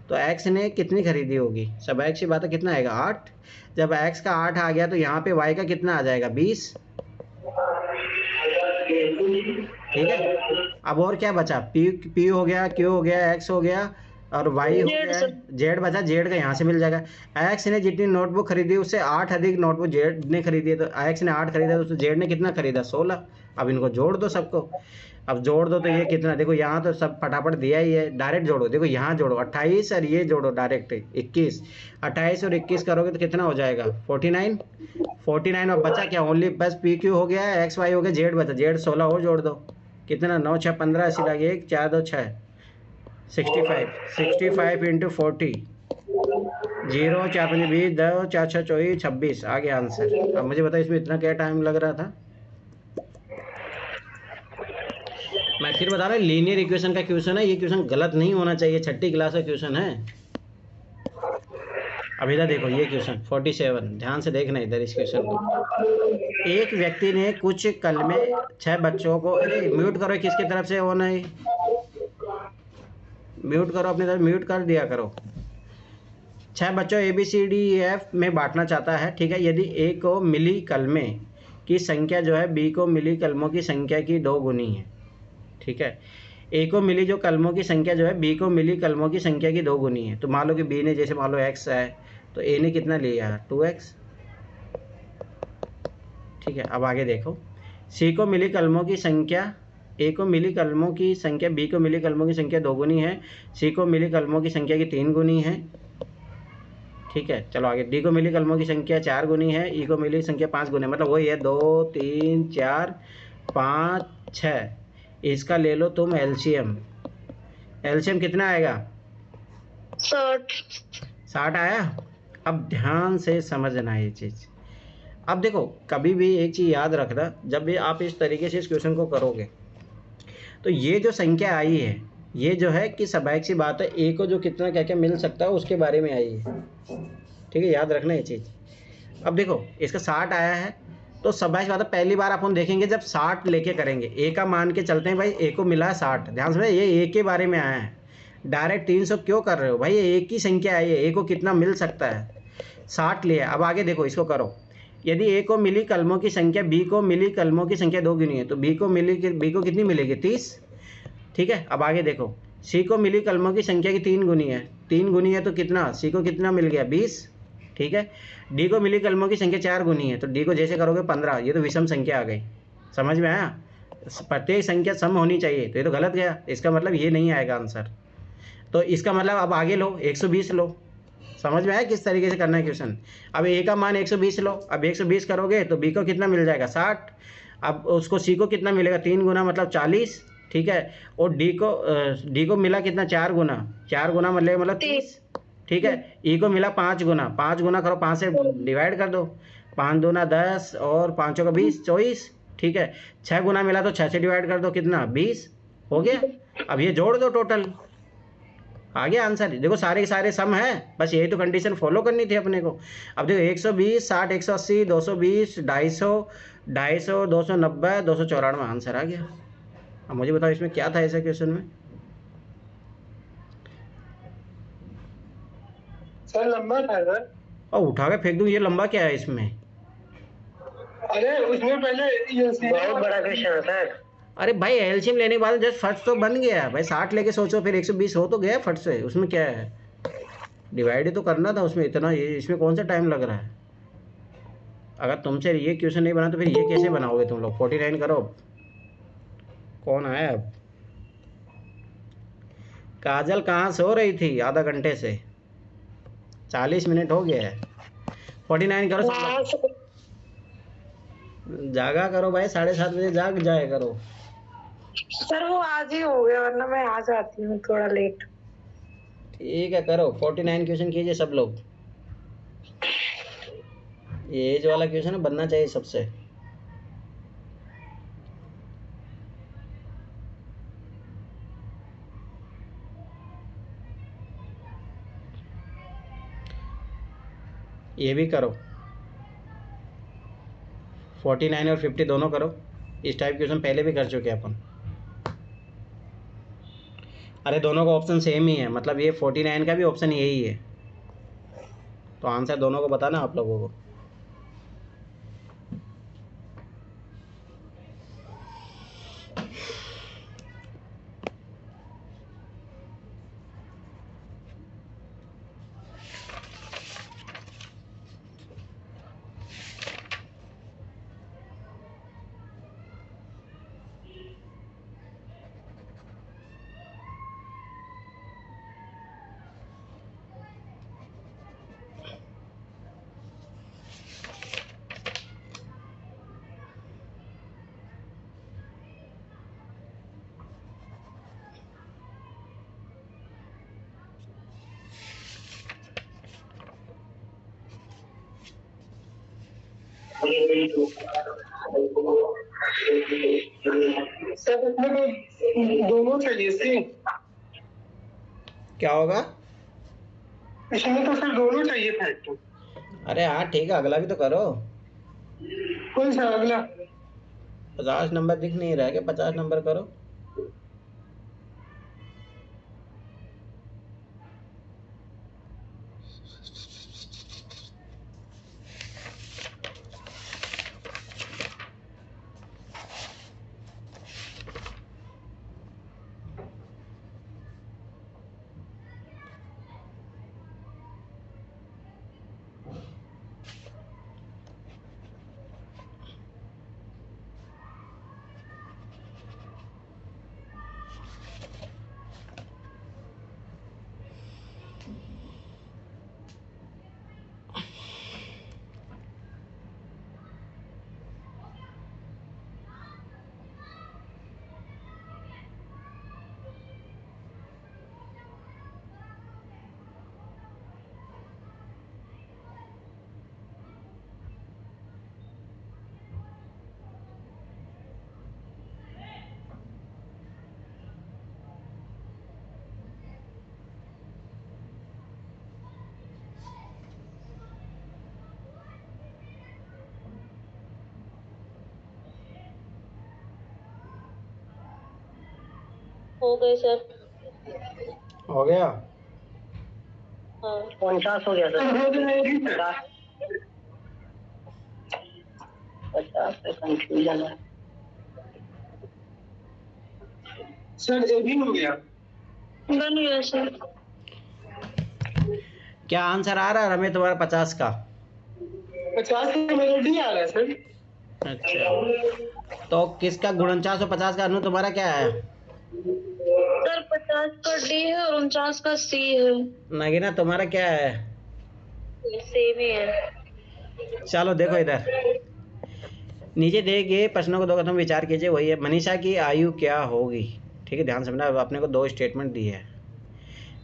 तो x ने कितनी खरीदी होगी, सब x की बात है, कितना आएगा 8। जब x का 8 आ गया तो यहाँ पे y का कितना आ जाएगा 20, ठीक है। अब और क्या बचा, P हो गया, Q हो गया, x हो गया और y हो गया, z बचा, z का यहाँ से मिल जाएगा। x ने जितनी नोटबुक खरीदी उससे 8 अधिक नोटबुक z ने खरीदी है, तो x ने 8 खरीदा तो z ने कितना खरीदा 16। अब इनको जोड़ दो सबको, अब जोड़ दो तो ये कितना, देखो यहाँ तो सब फटाफट दिया ही है, डायरेक्ट जोड़ो, देखो यहाँ जोड़ो 28 और ये जोड़ो डायरेक्ट 21, 28 और 21 करोगे तो कितना हो जाएगा 49। अब बचा क्या, ओनली बस PQ हो गया, XY हो गया, Z बचा, Z 16 और जोड़ दो, कितना 9 6 15, 80 लगे 1 4 2 6 65 इंटू 40, 0 4 5 20 10 4 6 24 26 आ गया आंसर। अब मुझे बताओ इसमें इतना क्या टाइम लग रहा था। मैं फिर बता रहा हूँ लीनियर इक्वेशन का क्वेश्चन है, ये क्वेश्चन गलत नहीं होना चाहिए, 6ठी क्लास का क्वेश्चन है। अब इधर देखो ये क्वेश्चन 47, ध्यान से देखना इधर इस क्वेश्चन को। एक व्यक्ति ने कुछ कल में 6 बच्चों को, अरे म्यूट करो, किसकी तरफ से होना है, म्यूट करो, अपनी तरफ म्यूट कर दिया करो। 6 बच्चों ABCDEF में बांटना चाहता है, ठीक है। यदि A को मिली कलमे की संख्या जो है B को मिली कलमों की संख्या की 2 गुनी है, ठीक है। A को मिली जो कलमों की संख्या जो है B को मिली कलमों की संख्या की 2 गुनी है। तो मान लो कि B ने जैसे मान लो x है तो A ने कितना लिया 2x, ठीक है। अब आगे देखो, C को मिली कलमों की संख्या, A को मिली कलमों की संख्या B को मिली कलमों की संख्या 2 गुनी है, C को मिली कलमों की संख्या की 3 गुनी है, ठीक है। चलो आगे, D को मिली कलमों की संख्या 4 गुनी है, E को मिली संख्या 5 गुनी है, मतलब वही है 2 3 4 5 6। इसका ले लो तुम एलसीएम कितना आएगा 60 आया। अब ध्यान से समझना ये चीज़। अब देखो कभी भी एक चीज़ याद रखना, जब भी आप इस तरीके से इस क्वेश्चन को करोगे तो ये जो संख्या आई है ये जो है कि स्वाभाविक सी बात है, ए को जो कितना क्या क्या मिल सकता है उसके बारे में आई है, ठीक है, याद रखना ये चीज़। अब देखो इसका 60 आया है, तो स्वाभाविक बात है पहली बार अपन देखेंगे जब 60 लेके करेंगे, ए का मान के चलते हैं भाई, ए को मिला है 60, ध्यान से, ये ए के बारे में आया है, डायरेक्ट 300 क्यों कर रहे हो भाई, ये एक ही संख्या है, ये ए को कितना मिल सकता है 60 लिया। अब आगे देखो इसको करो, यदि ए को मिली कलमों की संख्या बी को मिली कलमों की संख्या 2 गुनी है, तो बी को कितनी मिलेगी 30, ठीक है। अब आगे देखो, सी को मिली कलमों की संख्या की 3 गुनी है, 3 गुनी है तो कितना, सी को कितना मिल गया 20, ठीक है। डी को मिली कलमों की संख्या 4 गुनी है, तो डी को जैसे करोगे 15, ये तो विषम संख्या आ गई, समझ में आया, प्रत्येक संख्या सम होनी चाहिए, तो ये तो गलत गया, इसका मतलब ये नहीं आएगा आंसर। तो इसका मतलब अब आगे लो 120 लो, समझ में आया किस तरीके से करना है क्वेश्चन। अब ए का मान 120 लो, अब 120 करोगे तो बी को कितना मिल जाएगा 60, अब उसको सी को कितना मिलेगा 3 गुना मतलब 40, ठीक है। और डी को मिला कितना 4 गुना मतलब 30, ठीक है। ई को मिला 5 गुना करो, 5 से डिवाइड कर दो, 5 दूना 10 और 5 का 20 24, ठीक है। 6 गुना मिला तो 6 से डिवाइड कर दो, कितना 20 हो गया। अब ये जोड़ दो टोटल, आ गया आंसर। देखो सारे के सारे सम है, बस यही तो कंडीशन फॉलो करनी थी अपने को। अब देखो 120, 60, 180, 220, 250, 250, 290, 294 आंसर आ गया। अब मुझे बताओ इसमें क्या था ऐसे क्वेश्चन में? सर लंबा था सर। और उठा के फेंक दूं, ये लंबा क्या है इसमें? अरे उसमें पहले बहुत बड़ा क्वेश्चन है सर। अरे भाई एलसीएम लेने के बाद जस्ट फट तो बन गया भाई, 60 लेके सोचो फिर 120 हो तो गया फट से, उसमें क्या है? डिवाइड ही तो करना था उसमें इतना, ये इसमें कौन सा टाइम लग रहा है? अगर तुमसे ये क्वेश्चन नहीं बना तो फिर ये कैसे बनाओगे तुम लोग? 49 करो। कौन आया अब? काजल कहाँ सो रही थी आधा घंटे से? 40 मिनट हो गया है। 49 करो सब लोग। जागा करो भाई, 7:30 बजे जाग जाया करो। सर वो आज ही हो गया, वरना मैं आ जाती हूँ थोड़ा लेट। ठीक है करो, 49 क्वेश्चन कीजिए सब लोग। ये एज वाला क्वेश्चन बनना चाहिए सबसे। ये भी करो, 49 और 50 दोनों करो। इस टाइप क्वेश्चन पहले भी कर चुके हैं अपन। अरे दोनों का ऑप्शन सेम ही है, मतलब ये 49 का भी ऑप्शन यही है, तो आंसर दोनों को बताना आप लोगों को। सर इसमें तो दोनों चाहिए सी। क्या होगा? इसमें तो सर दोनों चाहिए फैक्ट। अरे हाँ ठीक है, अगला भी तो करो। कौन सा अगला? 50 नंबर दिख नहीं रहा है, 50 नंबर करो। हो गए सर। हो गया? हाँ 49 हो गया सर। 50 पे कंफ्यूजन है सर। ये भी हो गया। बन गया सर। क्या आंसर आ रहा है रमेश तुम्हारा 50 का? 50 में मेरा डी आ रहा है सर। अच्छा, तो किसका 49 और 50 का अनु तुम्हारा क्या है? सर 50 का डी है और 49 का सी है। नगीना तुम्हारा क्या है? सेम ही है। चलो देखो इधर नीचे देखिए, प्रश्नों को दो तुम विचार कीजिए। वही है, मनीषा की आयु क्या होगी? ठीक है, ध्यान समझना। अपने को 2 स्टेटमेंट दिए है।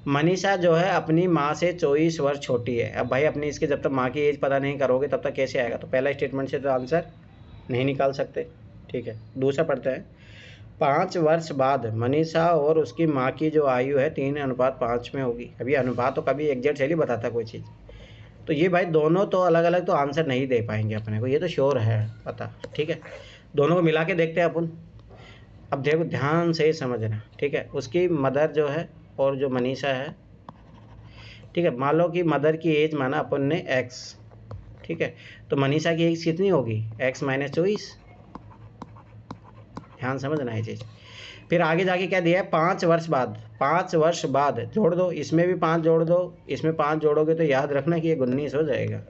मनीषा जो है अपनी माँ से 24 वर्ष छोटी है। अब भाई अपनी इसके जब तक माँ की एज पता नहीं करोगे तब तक कैसे आएगा? तो पहला स्टेटमेंट से तो आंसर नहीं निकाल सकते। ठीक है, दूसरा पढ़ते हैं। 5 वर्ष बाद मनीषा और उसकी माँ की जो आयु है 3:5 में होगी। अभी अनुपात तो कभी एग्जैक्ट चली बताता कोई चीज़। तो ये भाई दोनों तो अलग अलग तो आंसर नहीं दे पाएंगे अपने को, ये तो श्योर है पता। ठीक है, दोनों को मिला के देखते हैं अपन। अब देखो ध्यान से समझना, ठीक है। उसकी मदर जो है और जो मनीषा है, ठीक है, मान लो कि मदर की एज माना अपन ने x, ठीक है, तो मनीषा की एज कितनी होगी x - 24। ध्यान समझना है चीज़। फिर आगे जाके क्या दिया है 5 वर्ष बाद, 5 वर्ष बाद जोड़ दो, इसमें भी 5 जोड़ दो, इसमें 5 जोड़ोगे तो याद रखना कि ये 19 हो जाएगा।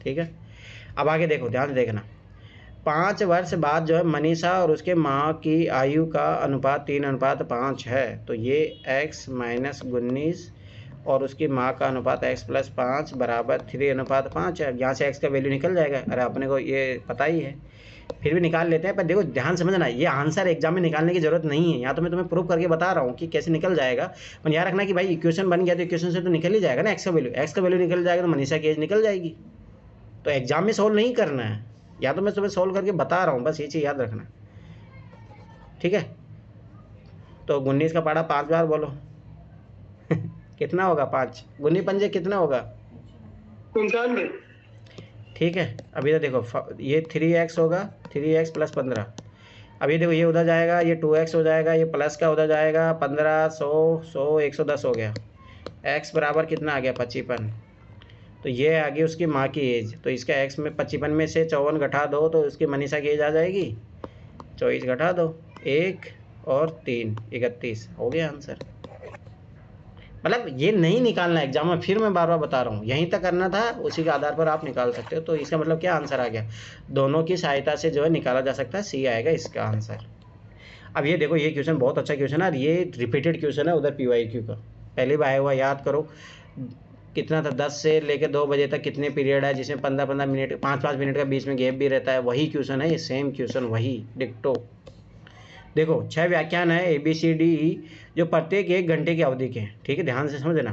ठीक है, अब आगे देखो, ध्यान से देखना। 5 वर्ष बाद जो है मनीषा और उसके माँ की आयु का अनुपात 3:5 है, तो ये x - 19 और उसकी माँ का अनुपात x + 5 बराबर 3:5 है। यहाँ से x का वैल्यू निकल जाएगा। अरे अपने को ये पता ही है, फिर भी निकाल लेते हैं। पर देखो ध्यान समझना, ये आंसर एग्जाम में निकालने की जरूरत नहीं है, यहाँ तो मैं तुम्हें प्रूव करके बता रहा हूँ कि कैसे निकल जाएगा। पर याद रखना कि भाई इक्वेशन बन गया तो इक्वेशन से तो निकल ही जाएगा ना x का वैल्यू निकल जाएगा तो मनीषा की एज निकल जाएगी। तो एग्जाम में सोल्व नहीं करना है, या तो मैं तुम्हें सोल्व करके बता रहा हूँ, बस ये चीज़ याद रखना। ठीक है, तो 19 का पढ़ा 5 बार बोलो कितना होगा 5 गुनी पंजे कितना होगा 95। ठीक है, अभी तो देखो ये 3x होगा, 3x + 15। अब ये देखो ये उधर जाएगा, ये 2x हो जाएगा, ये प्लस का उधर जाएगा 15, 100, 110 हो गया। x बराबर कितना आ गया 55। तो ये आ गई उसकी माँ की एज। तो इसका x में 55 में से 54 घटा दो तो उसकी मनीषा की एज आ जाएगी। 24 घटा दो, 1 और 3 31 हो गया आंसर। मतलब ये नहीं निकालना एग्जाम में, फिर मैं बार बार बता रहा हूँ, यहीं तक करना था, उसी के आधार पर आप निकाल सकते हो। तो इसका मतलब क्या आंसर आ गया, दोनों की सहायता से जो है निकाला जा सकता है, सी आएगा इसका आंसर। अब ये देखो, ये क्वेश्चन बहुत अच्छा क्वेश्चन है और ये रिपीटेड क्वेश्चन है उधर PYQ का, पहले भी आया हुआ, याद करो कितना था 10 से लेकर 2 बजे तक कितने पीरियड है, जिसमें 15-15 मिनट 5-5 मिनट का बीच में गैप भी रहता है, वही क्वेश्चन है ये, सेम क्वेश्चन वही डिक्टो। देखो 6 व्याख्यान है ABCD जो प्रत्येक 1 घंटे की अवधि के हैं। ठीक है, ध्यान से समझना।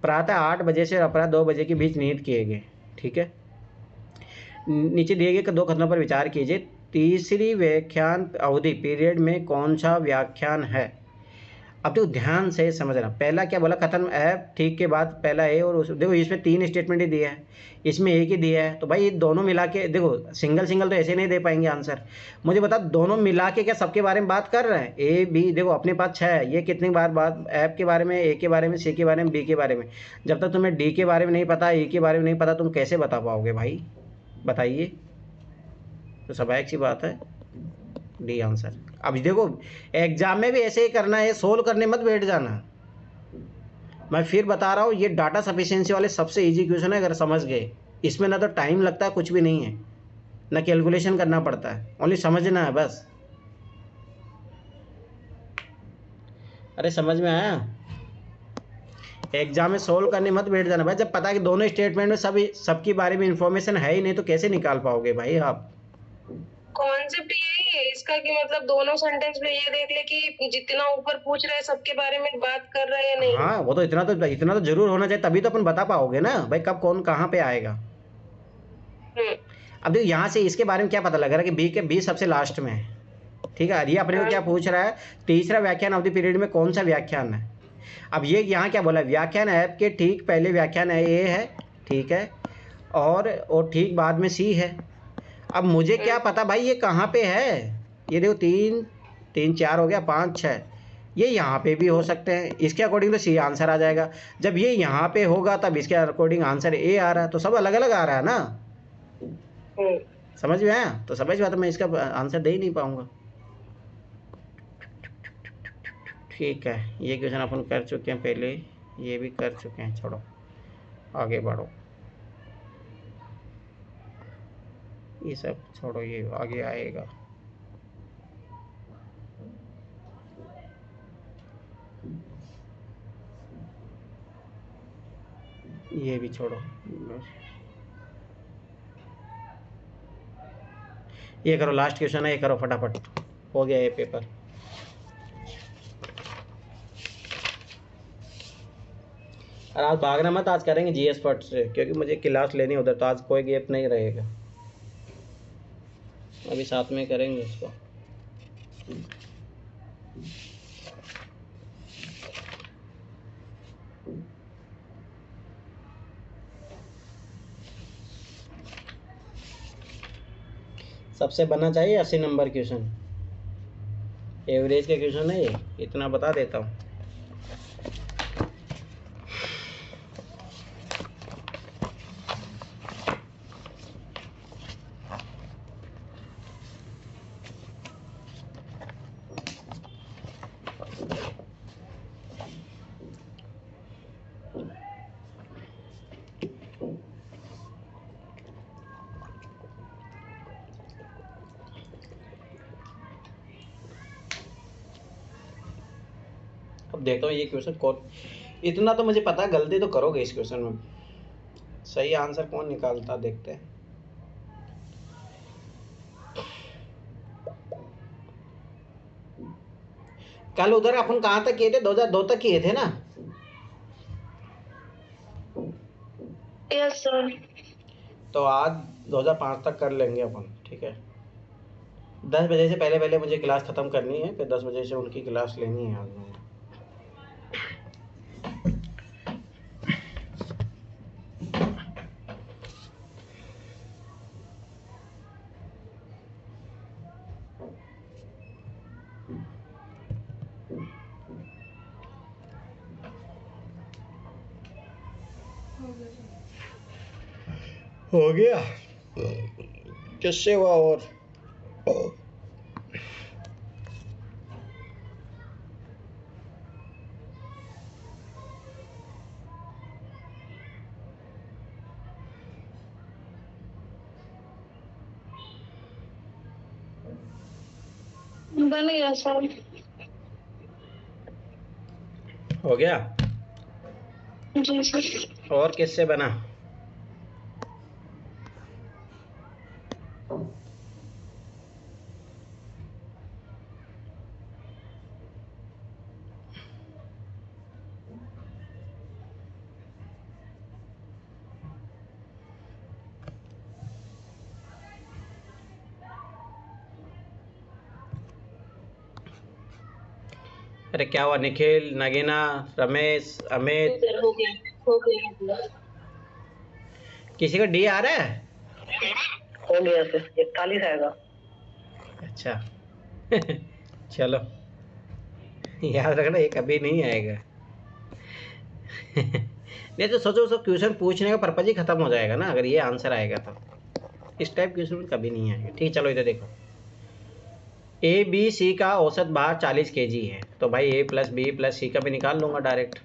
प्रातः 8 बजे से अपराह 2 बजे के बीच निहित किए गए। ठीक है, नीचे दिए गए 2 कथनों पर विचार कीजिए। तीसरी व्याख्यान अवधि पीरियड में कौन सा व्याख्यान है। अब तो ध्यान से समझना, पहला क्या बोला कथन है, ठीक के बाद पहला ए, और देखो इसमें 3 स्टेटमेंट ही दिया है, इसमें एक ही दिया है। तो भाई ये दोनों मिला के देखो, सिंगल सिंगल तो ऐसे नहीं दे पाएंगे आंसर। मुझे बता दोनों मिला के क्या सबके बारे में बात कर रहे हैं, A B। देखो अपने पास 6 है, ये कितनी बार बात ऐप के बारे में, A के बारे में, C के बारे में, B के बारे में। जब तक तुम्हें D के बारे में नहीं पता, E के बारे में नहीं पता, तुम कैसे बता पाओगे भाई, बताइए। तो स्वाभाविक सी बात है डी आंसर। अब देखो एग्जाम में भी ऐसे ही करना है, सोल्व करने मत बैठ जाना। मैं फिर बता रहा हूँ, ये डाटा सफिशिएंसी वाले सबसे इजी क्वेश्चन है, अगर समझ गए। इसमें ना तो टाइम लगता है, कुछ भी नहीं है, ना कैलकुलेशन करना पड़ता है, ओनली समझना है बस। अरे समझ में आया, एग्जाम में सोल्व करने मत बैठ जाना भाई, जब पता है कि दोनों स्टेटमेंट में सबकी बारे में इंफॉर्मेशन है ही नहीं, तो कैसे निकाल पाओगे भाई आप। कॉन्सेप्ट यही है इसका कि मतलब दोनों सेंटेंस में ये देख ले कि जितना ऊपर पूछ रहे हैं सबके बारे में बात कर रहा है या नहीं। हाँ, वो तो इतना तो जरूर होना चाहिए, तभी तो अपन बता पाओगे ना भाई कब कौन कहाँ पे आएगा। अब देखो यहाँ से इसके बारे में क्या पता लग रहा है कि बी सबसे लास्ट में है। ठीक है, ये अपने को क्या पूछ रहा है, तीसरा व्याख्यान अवधि पीरियड में कौन सा व्याख्यान है। अब ये यहाँ क्या बोला, व्याख्यान ऐप के ठीक पहले व्याख्यान ए है, ठीक है, और ठीक बाद में सी है। अब मुझे क्या पता भाई ये कहाँ पे है, ये देखो 3 4 हो गया, 5 6, ये यहाँ पे भी हो सकते हैं, इसके अकॉर्डिंग तो सी आंसर आ जाएगा। जब ये यहाँ पे होगा तब इसके अकॉर्डिंग आंसर ए आ रहा है, तो सब अलग अलग आ रहा है ना, समझ में आया। तो समझ में आता, मैं इसका आंसर दे ही नहीं पाऊंगा। ठीक है, ये क्वेश्चन अपन कर चुके हैं पहले, ये भी कर चुके हैं, छोड़ो आगे बढ़ो, ये सब छोड़ो, ये आगे आएगा। ये भी छोड़ो, ये करो, लास्ट क्वेश्चन है, ये करो फटाफट, हो गया ये पेपर। और आज भागना मत, आज करेंगे GS फट से, क्योंकि मुझे क्लास लेनी उधर, तो आज कोई गैप नहीं रहेगा, अभी साथ में करेंगे इसको। सबसे बनना चाहिए 80 नंबर क्वेश्चन, एवरेज के क्वेश्चन है ये, इतना बता देता हूँ। अब देखता हूँ ये क्वेश्चन कौन, इतना तो मुझे पता है गलती तो करोगे इस क्वेश्चन में, सही आंसर कौन निकालता देखते हैं। कल उधर अपन कहाँ तक किए थे, 2002 तक किए थे ना? Yes sir. तो आज 2005 तक कर लेंगे अपन, ठीक है। 10 बजे से पहले पहले मुझे क्लास ख़त्म करनी है, फिर 10 बजे से उनकी क्लास लेनी है आज मुझे। हो गया, किससे हुआ और बन गया सर। हो गया? जी सर। और किससे बना? अरे क्या हुआ? निखिल, नगीना, रमेश, अमित, हो गया। किसी का डी आ रहा है? हो गया सर, 41 आएगा। अच्छा चलो, याद रखना ये कभी नहीं आएगा नहीं तो सोचो सब क्वेश्चन पूछने का पर्पज ही खत्म हो जाएगा ना, अगर ये आंसर आएगा तो। इस टाइप क्वेश्चन कभी नहीं आएगा। ठीक, चलो इधर देखो, ए बी सी का औसत भार 40 kg है, तो भाई ए प्लस बी प्लस सी का भी निकाल लूँगा डायरेक्ट,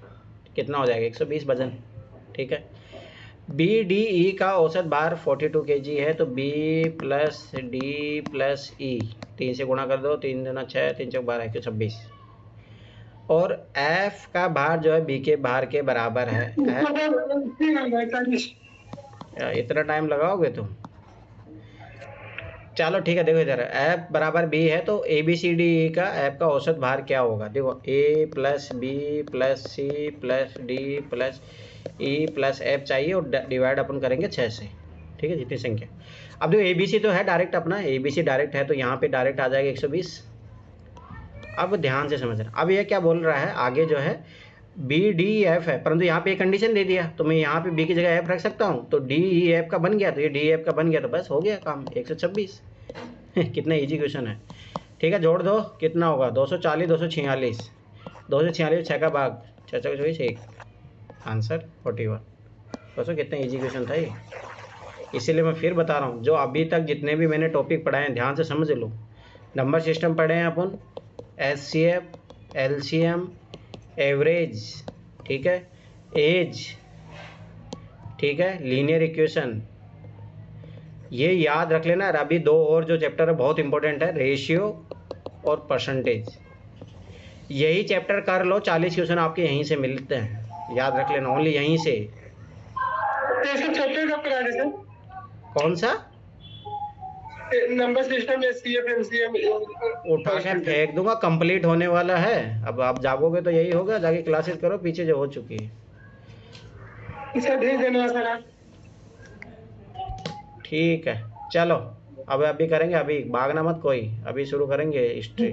कितना हो जाएगा 120 वजन, ठीक है। बी डी ई का औसत भार 42 kg है, तो बी प्लस डी प्लस ई 3 से गुणा कर दो, 3 दूना 6, 3 चौक 12, 126। और एफ का भार जो है बी के भार के बराबर है। इतना टाइम लगाओगे तुम? चलो ठीक है, देखो इधर एफ बराबर बी है, तो A B C D E का एफ का औसत भार क्या होगा? देखो A plus B plus C plus D plus E plus F चाहिए, और डिवाइड अपन करेंगे 6 से, ठीक है, जितनी संख्या। अब देखो ए बी सी तो है डायरेक्ट, अपना ए बी सी डायरेक्ट है, तो यहाँ पे डायरेक्ट आ जाएगा 120। अब ध्यान से समझना, अब ये क्या बोल रहा है आगे जो है बी डी एफ है, परंतु यहाँ पे एक कंडीशन दे दिया, तो मैं यहाँ पे बी की जगह एफ रख सकता हूँ, तो डी ई एफ का बन गया, तो ये डी एफ का बन गया, तो बस हो गया काम, 126 कितना इजी क्वेश्चन है, ठीक है। जोड़ दो, कितना होगा? 240, 246, 246 6 का भाग 6 24 1, आंसर 41। दोस्तों कितना इजी क्वेश्चन था ये, इसीलिए मैं फिर बता रहा हूँ, जो अभी तक जितने भी मैंने टॉपिक पढ़ाए हैं ध्यान से समझ लो। नंबर सिस्टम पढ़े हैं अपन, एचसीएफ, एलसीएम, एवरेज, ठीक है, एज, ठीक है, लीनियर इक्वेशन, ये याद रख लेना। अभी 2 और जो चैप्टर है बहुत इंपॉर्टेंट है, रेशियो और परसेंटेज, यही चैप्टर कर लो, 40 क्वेश्चन आपके यहीं से मिलते हैं, याद रख लेना, ओनली यहीं से। चैप्टर कब करा रहे थे? कौन सा? नंबर सिस्टम, एचसीएफ, एलसीएम उठा के फेंक दूंगा, कंप्लीट होने वाला है। अब आप जागोगे तो यही होगा, जाके क्लासेस करो पीछे जो हो चुकी है। इसे भेज देना सर आप। ठीक है, चलो अब अभी करेंगे, अभी भागना मत कोई, अभी शुरू करेंगे हिस्ट्री।